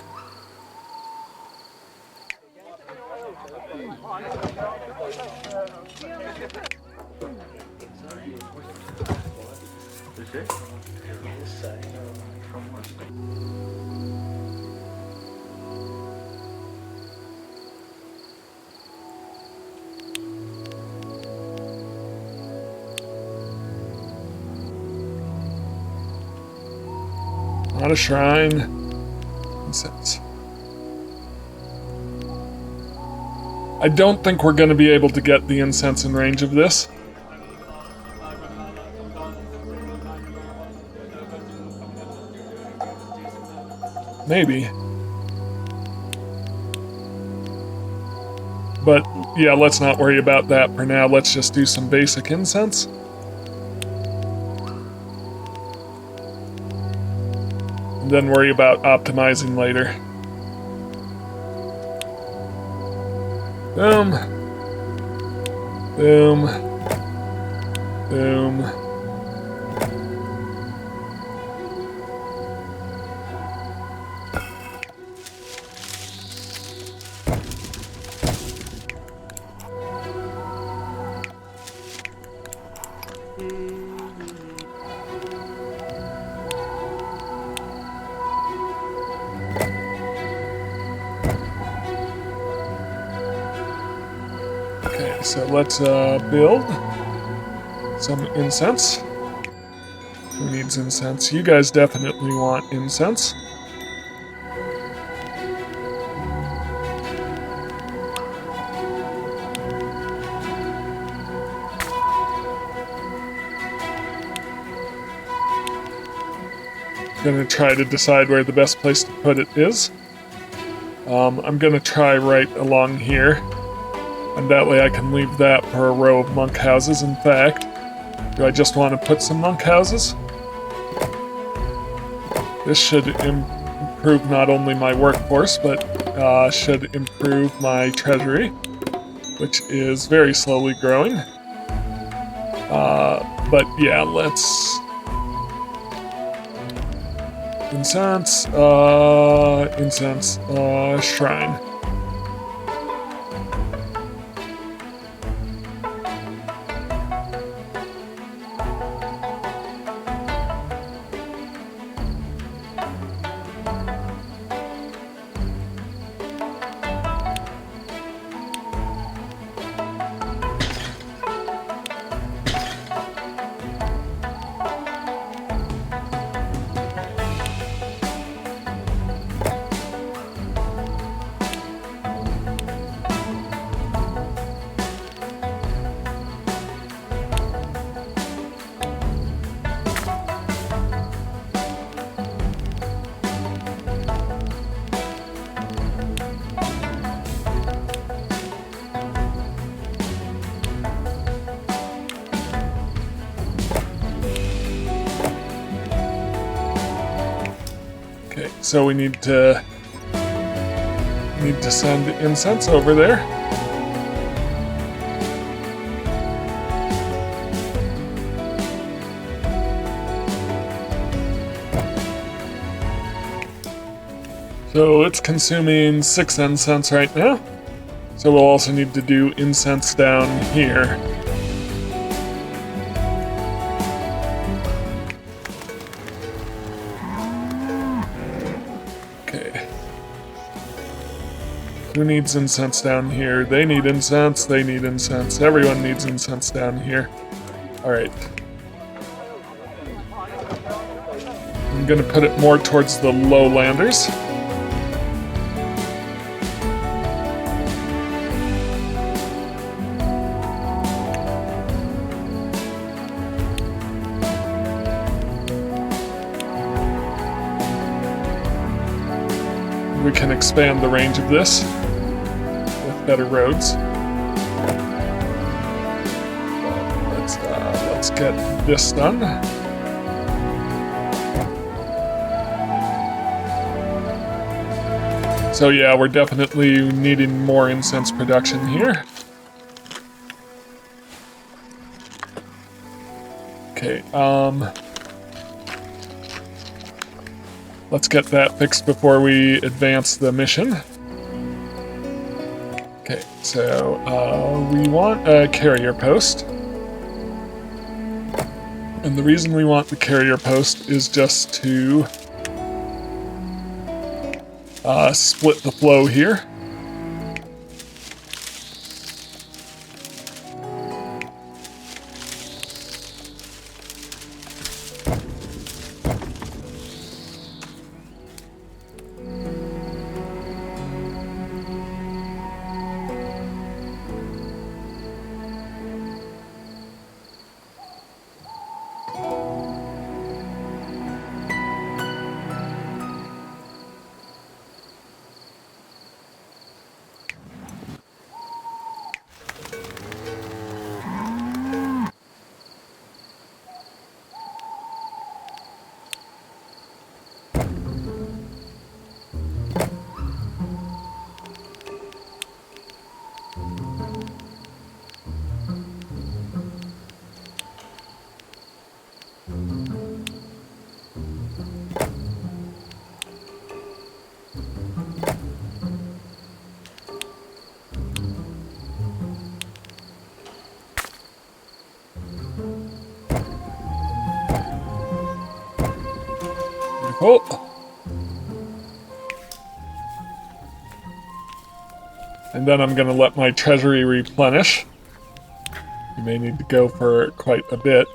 Not a shrine. Incense. I don't think we're going to be able to get the incense in range of this. Maybe. But yeah, let's not worry about that for now. Let's just do some basic incense. And then worry about optimizing later. Boom. Boom. Boom. Okay, so let's build some incense. Who needs incense? You guys definitely want incense. Gonna try to decide where the best place to put it is. I'm gonna try right along here, and that way I can leave that for a row of monk houses. In fact, do I just want to put some monk houses? This should improve not only my workforce, but should improve my treasury, which is very slowly growing. But yeah, let's... Incense, shrine. Okay, so we need to send incense over there. So it's consuming 6 incense right now. So we'll also need to do incense down here. Who needs incense down here? They need incense, they need incense. Everyone needs incense down here. Alright. I'm gonna put it more towards the lowlanders. We can expand the range of this with better roads. Let's get this done. So yeah, we're definitely needing more incense production here. Okay, let's get that fixed before we advance the mission. Okay, so we want a carrier post. And the reason we want the carrier post is just to split the flow here. Oh. And then I'm gonna let my treasury replenish. You may need to go for quite a bit.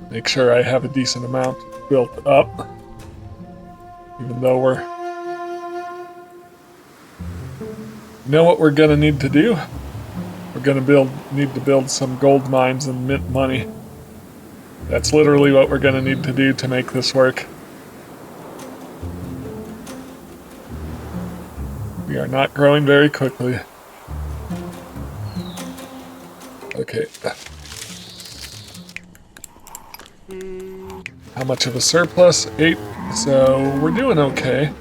Make sure I have a decent amount built up. Even though we're... You know what we're gonna need to do? We're gonna need to build some gold mines and mint money. That's literally what we're gonna need to do to make this work. We are not growing very quickly. Okay. How much of a surplus? 8. So we're doing okay.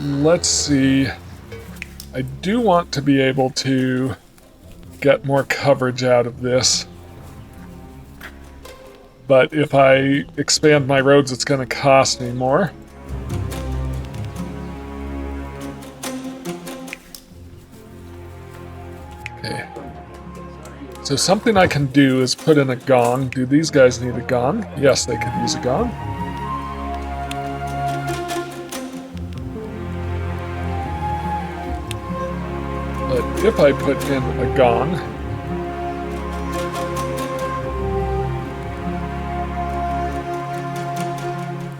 Let's see. I do want to be able to get more coverage out of this. But if I expand my roads, it's going to cost me more. Okay. So something I can do is put in a gong. Do these guys need a gong? Yes, they could use a gong. But if I put in a gong,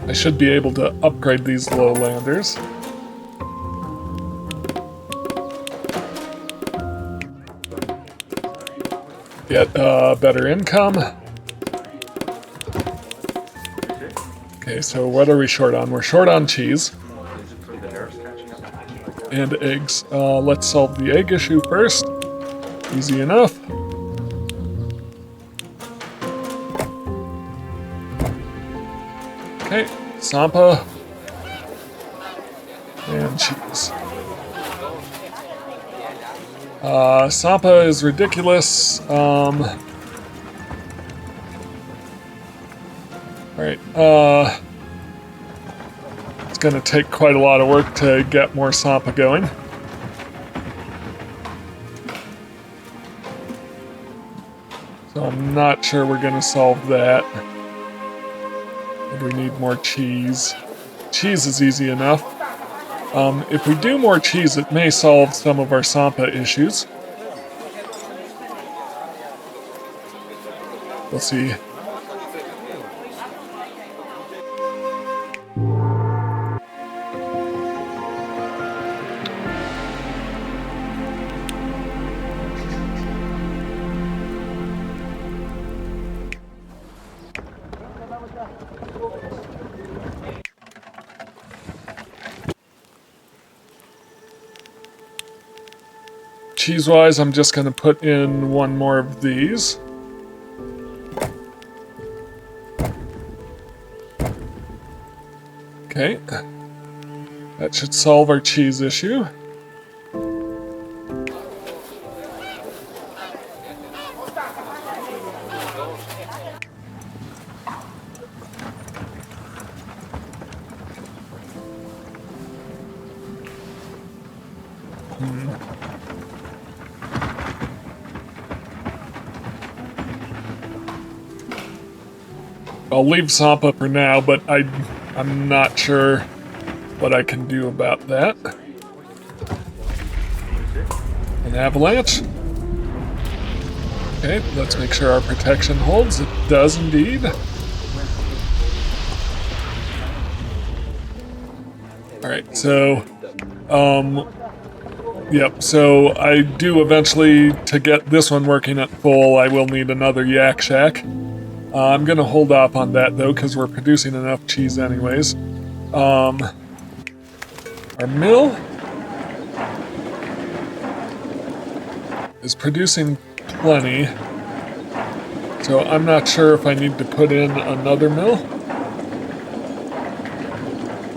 I should be able to upgrade these lowlanders. Get better income. Okay, so what are we short on? We're short on cheese. And eggs. Let's solve the egg issue first. Easy enough. Okay, Sampa. And cheese. Sampa is ridiculous. Alright, it's gonna take quite a lot of work to get more Sampa going. So I'm not sure we're gonna solve that. We need more cheese. Cheese is easy enough. If we do more cheese, it may solve some of our Sampa issues. We'll see. Cheese-wise, I'm just going to put in one more of these. Okay. That should solve our cheese issue. I'll leave Sampa for now, but I'm not sure what I can do about that. An avalanche. Okay, let's make sure our protection holds. It does indeed. Alright, so, yep, so I do eventually, to get this one working at full, I will need another yak shack. I'm gonna hold off on that though, because we're producing enough cheese anyways. Our mill is producing plenty, so I'm not sure if I need to put in another mill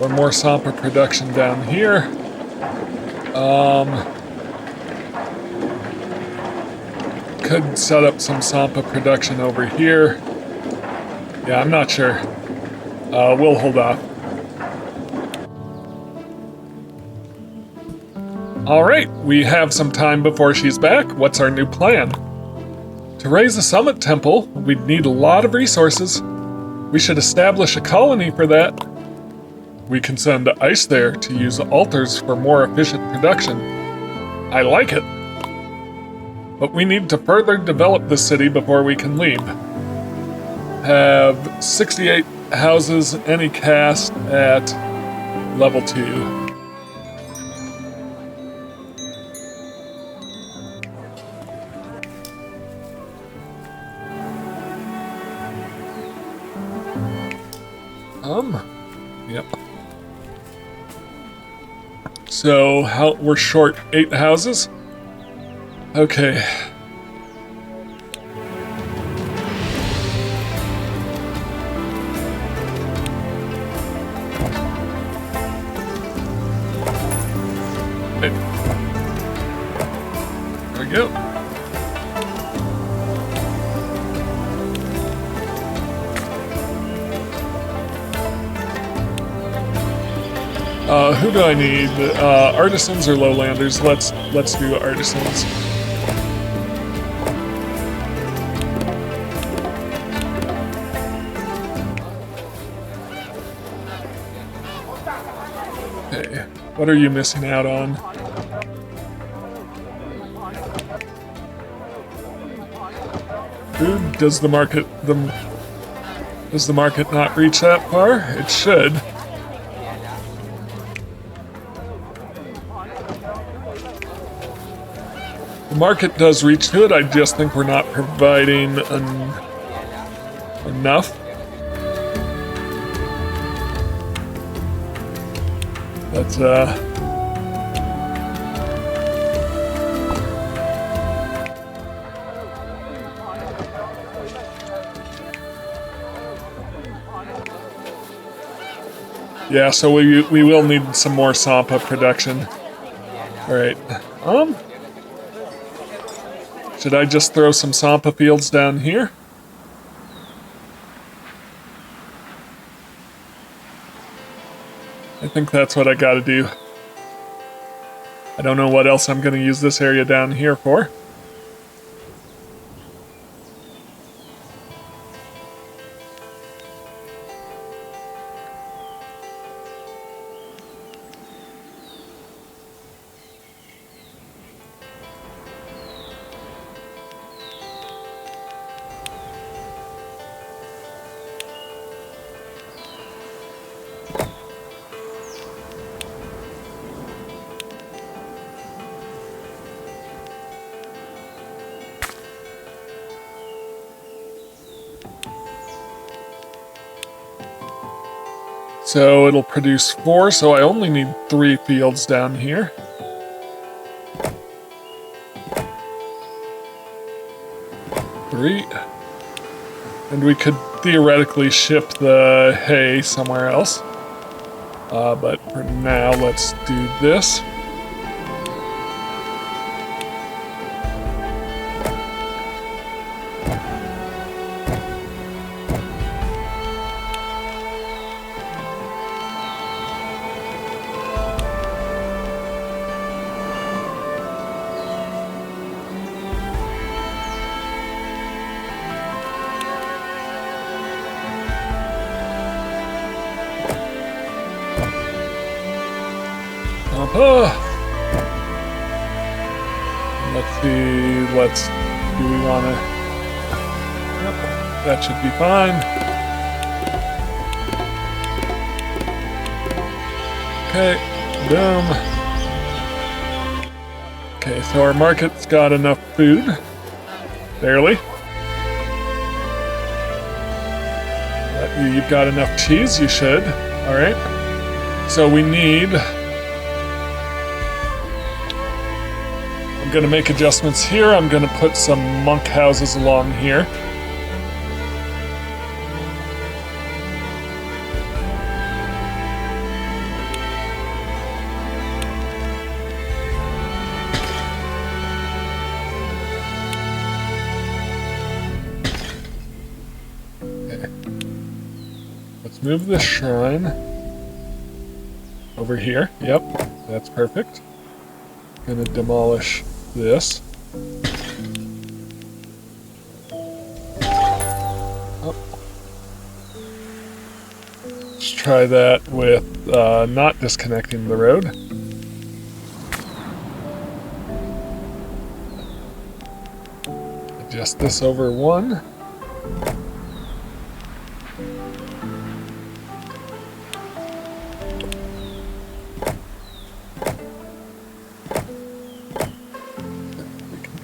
or more Sampa production down here. Could set up some Sampa production over here. Yeah, I'm not sure. We'll hold off. Alright, we have some time before she's back. What's our new plan? To raise a summit temple, we'd need a lot of resources. We should establish a colony for that. We can send ice there to use altars for more efficient production. I like it. But we need to further develop the city before we can leave. Have 68 houses, any caste at level 2. Yep. So, we're short 8 houses? Okay. There we go. Who do I need? Artisans or lowlanders? Let's do artisans. Okay, what are you missing out on? Food? Does the market not reach that far? It should. The market does reach to it, I just think we're not providing enough. But, yeah, so we will need some more Sampa production. Alright, should I just throw some Sampa fields down here? I think that's what I gotta do. I don't know what else I'm gonna use this area down here for. So it'll produce 4, so I only need 3 fields down here. Three. And we could theoretically ship the hay somewhere else. But for now, let's do this. Let's see, do we want to, yep, that should be fine. Okay, boom. Okay, so our market's got enough food, barely. You've got enough cheese, you should, all right. So we need, I'm gonna make adjustments here. I'm gonna put some monk houses along here. Okay. Let's move the shrine over here. Yep, that's perfect. Gonna demolish this. Oh. Let's try that with not disconnecting the road. Adjust this over 1.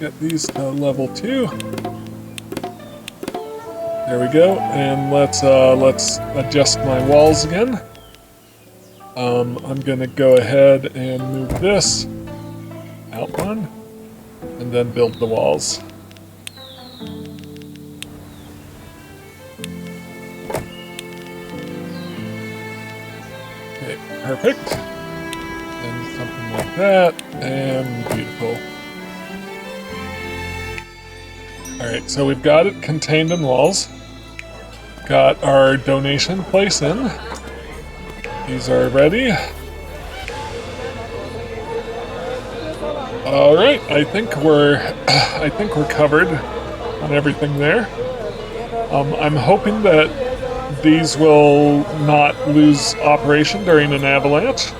Get these to level 2. There we go, and let's adjust my walls again. I'm gonna go ahead and move this out 1, and then build the walls. Okay, perfect. And something like that, and beautiful. Alright, so we've got it contained in walls. Got our donation place in. These are ready. Alright, I think we're covered on everything there. I'm hoping that these will not lose operation during an avalanche.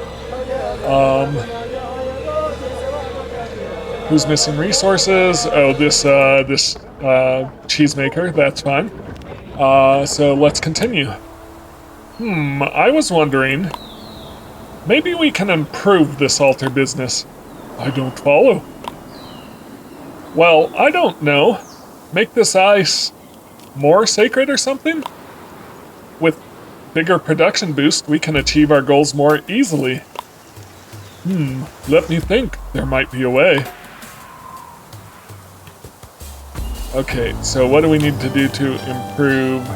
Who's missing resources? Oh, this cheesemaker, that's fine. So let's continue. I was wondering, maybe we can improve this altar business. I don't follow. Well, I don't know. Make this ice more sacred or something? With bigger production boost, we can achieve our goals more easily. Let me think. There might be a way. Okay, so what do we need to do to improve?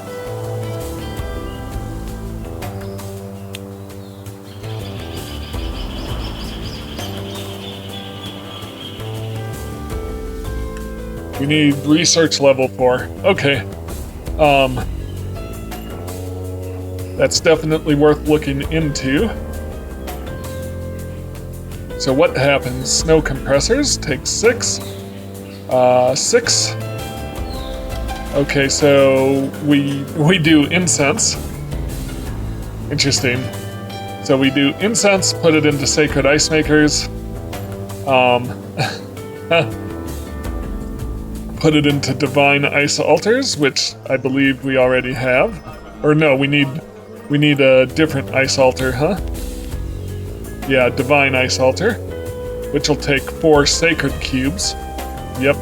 We need research level 4. Okay. That's definitely worth looking into. So what happens? Snow compressors take 6. 6. Okay, so we do incense. Interesting. So we do incense, put it into sacred ice makers. Put it into divine ice altars, which I believe we already have. Or no, we need a different ice altar, huh? Yeah, divine ice altar, which will take 4 sacred cubes. Yep.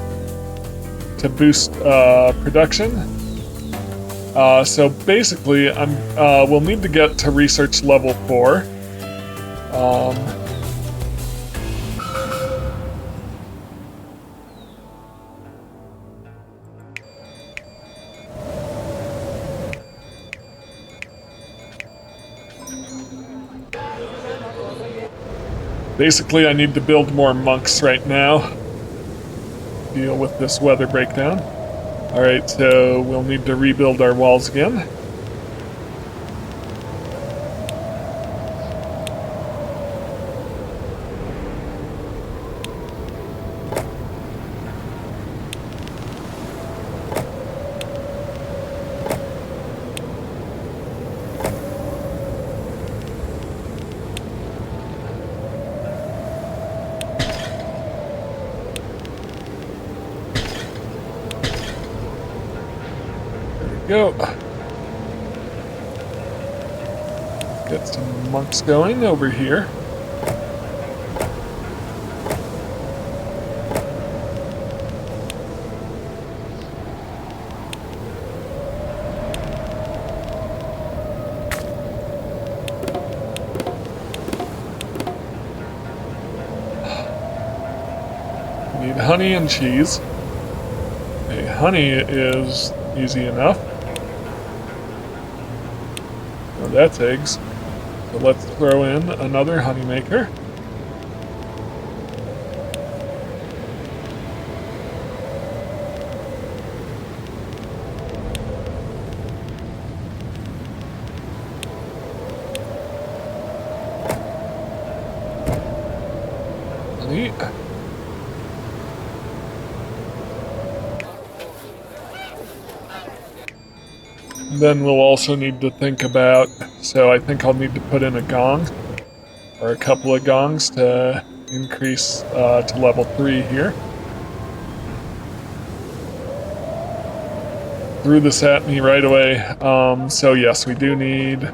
To boost production. So basically, we'll need to get to research level 4. Basically, I need to build more monks right now. Deal with this weather breakdown. Alright, so we'll need to rebuild our walls again. Go. Get some monks going over here. We need honey and cheese. Okay, honey is easy enough. Oh, that's eggs. So let's throw in another honey maker. Honey. Then we'll also need to think about, so I think I'll need to put in a gong, or a couple of gongs to increase to level 3 here. Threw this at me right away. So yes, we do need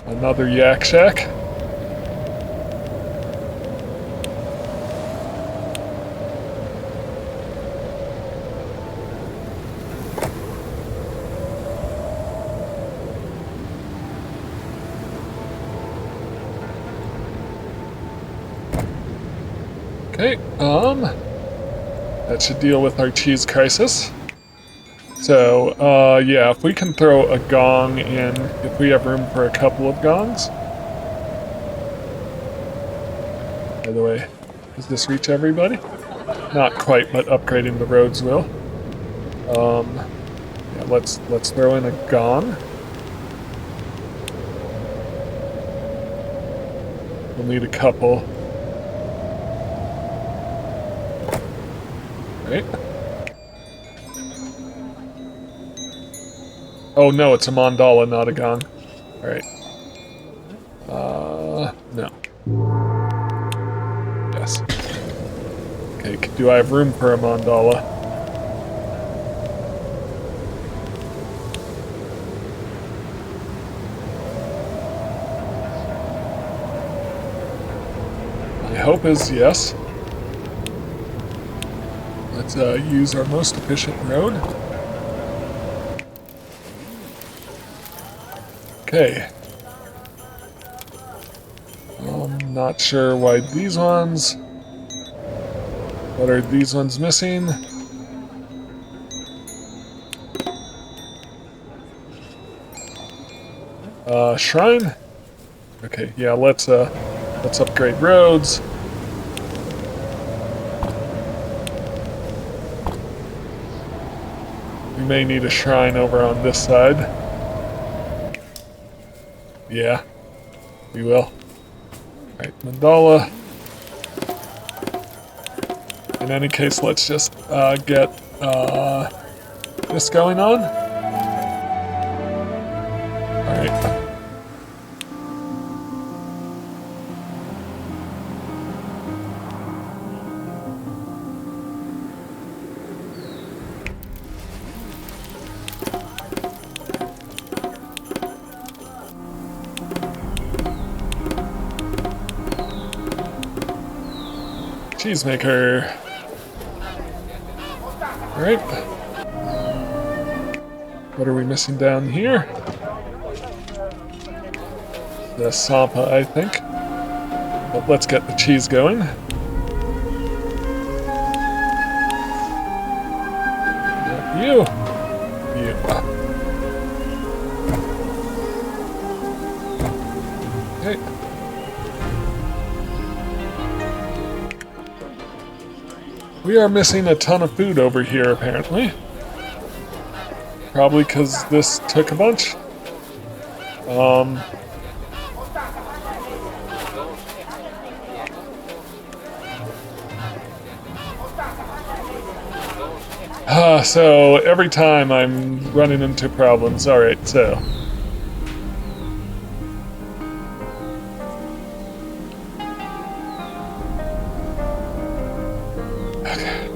another yak shack. Okay, that should deal with our cheese crisis. So, yeah, if we can throw a gong in, if we have room for a couple of gongs. By the way, does this reach everybody? Not quite, but upgrading the roads will. Yeah, let's throw in a gong. We'll need a couple. Right. Oh no, it's a mandala, not a gong. Alright. No. Yes. Okay, do I have room for a mandala? My hope is yes. Let's use our most efficient road. Okay. I'm not sure why these ones... What are these ones missing? Shrine? Okay, yeah, let's upgrade roads. We may need a shrine over on this side. Yeah, we will. Alright, mandala. In any case, let's just get this going on. Alright. Cheesemaker. Alright. What are we missing down here? The sampa, I think. But let's get the cheese going. Not you. You. Okay. We are missing a ton of food over here, apparently. Probably because this took a bunch. So every time I'm running into problems. Alright, so. Okay.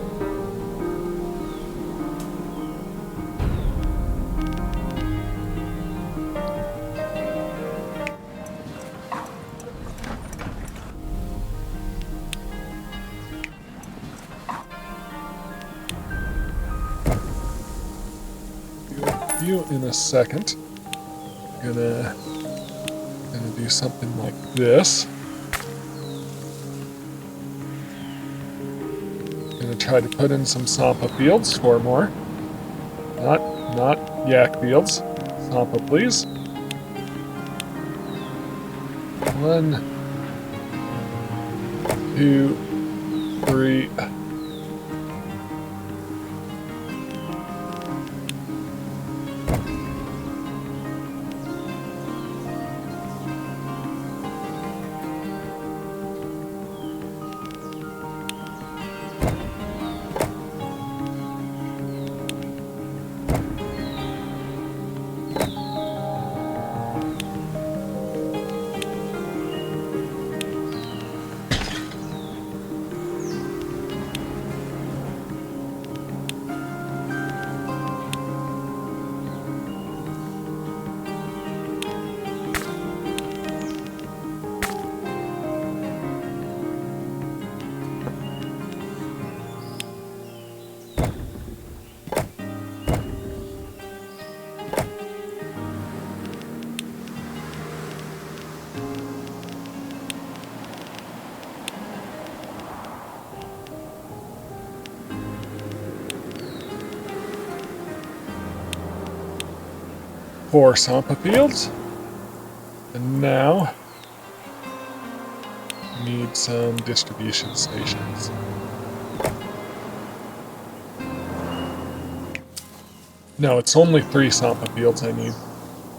You in a second. Gonna do something like this. Gonna try to put in some Sampa fields for more. Not yak fields. Sampa, please. 1, 2, 3. Four Sampa fields. And now we need some distribution stations. No, it's only 3 Sampa fields I need.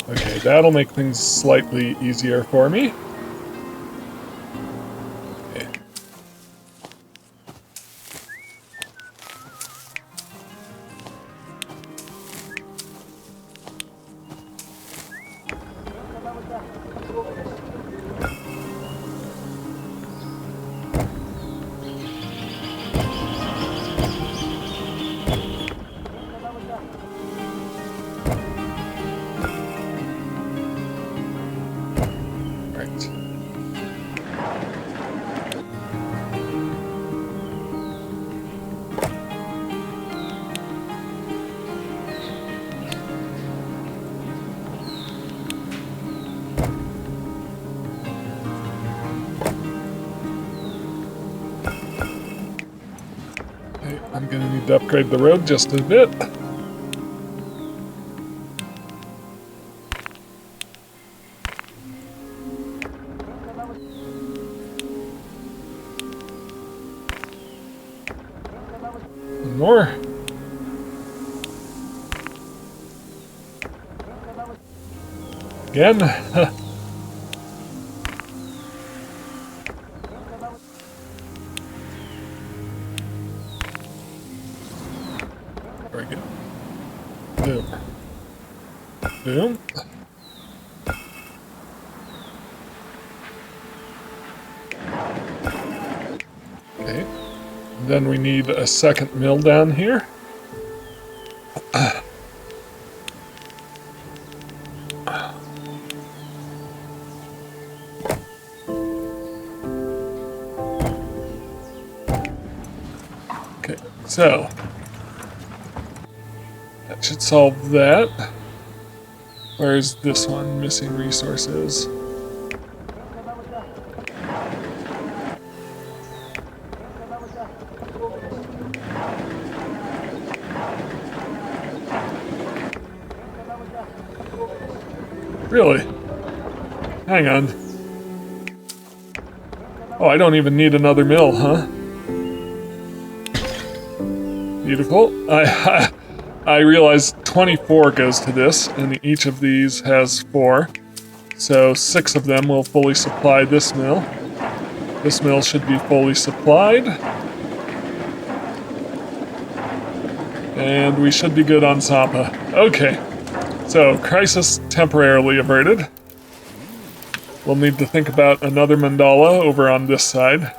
Okay, that'll make things slightly easier for me. Okay. I'm gonna need to upgrade the road just a bit. One more. Again. Very good. Boom. Boom. Okay. Then we need a second mill down here. Okay, so that should solve that. Where's this one? Missing resources. Really? Hang on. Oh, I don't even need another mill, huh? Beautiful. I realized 24 goes to this, and each of these has 4. So 6 of them will fully supply this mill. This mill should be fully supplied. And we should be good on Zampa. Okay. So, crisis temporarily averted. We'll need to think about another mandala over on this side.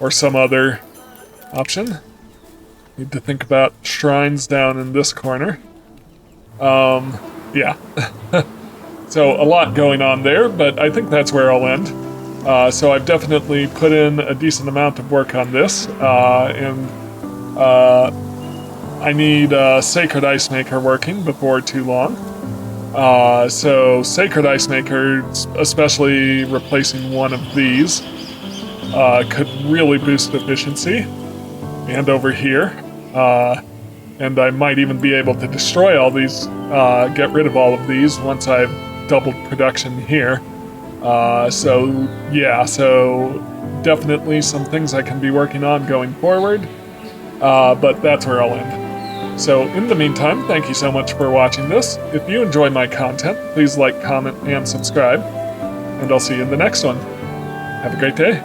Or some other option. Need to think about shrines down in this corner. Yeah. So a lot going on there, but I think that's where I'll end. So I've definitely put in a decent amount of work on this, and I need Sacred Ice Maker working before too long. So Sacred Ice Maker, especially replacing one of these, could really boost efficiency. And over here. And I might even be able to destroy all these, get rid of all of these once I've doubled production here. So definitely some things I can be working on going forward. But that's where I'll end. So in the meantime, thank you so much for watching this. If you enjoy my content, please like, comment, and subscribe. And I'll see you in the next one. Have a great day.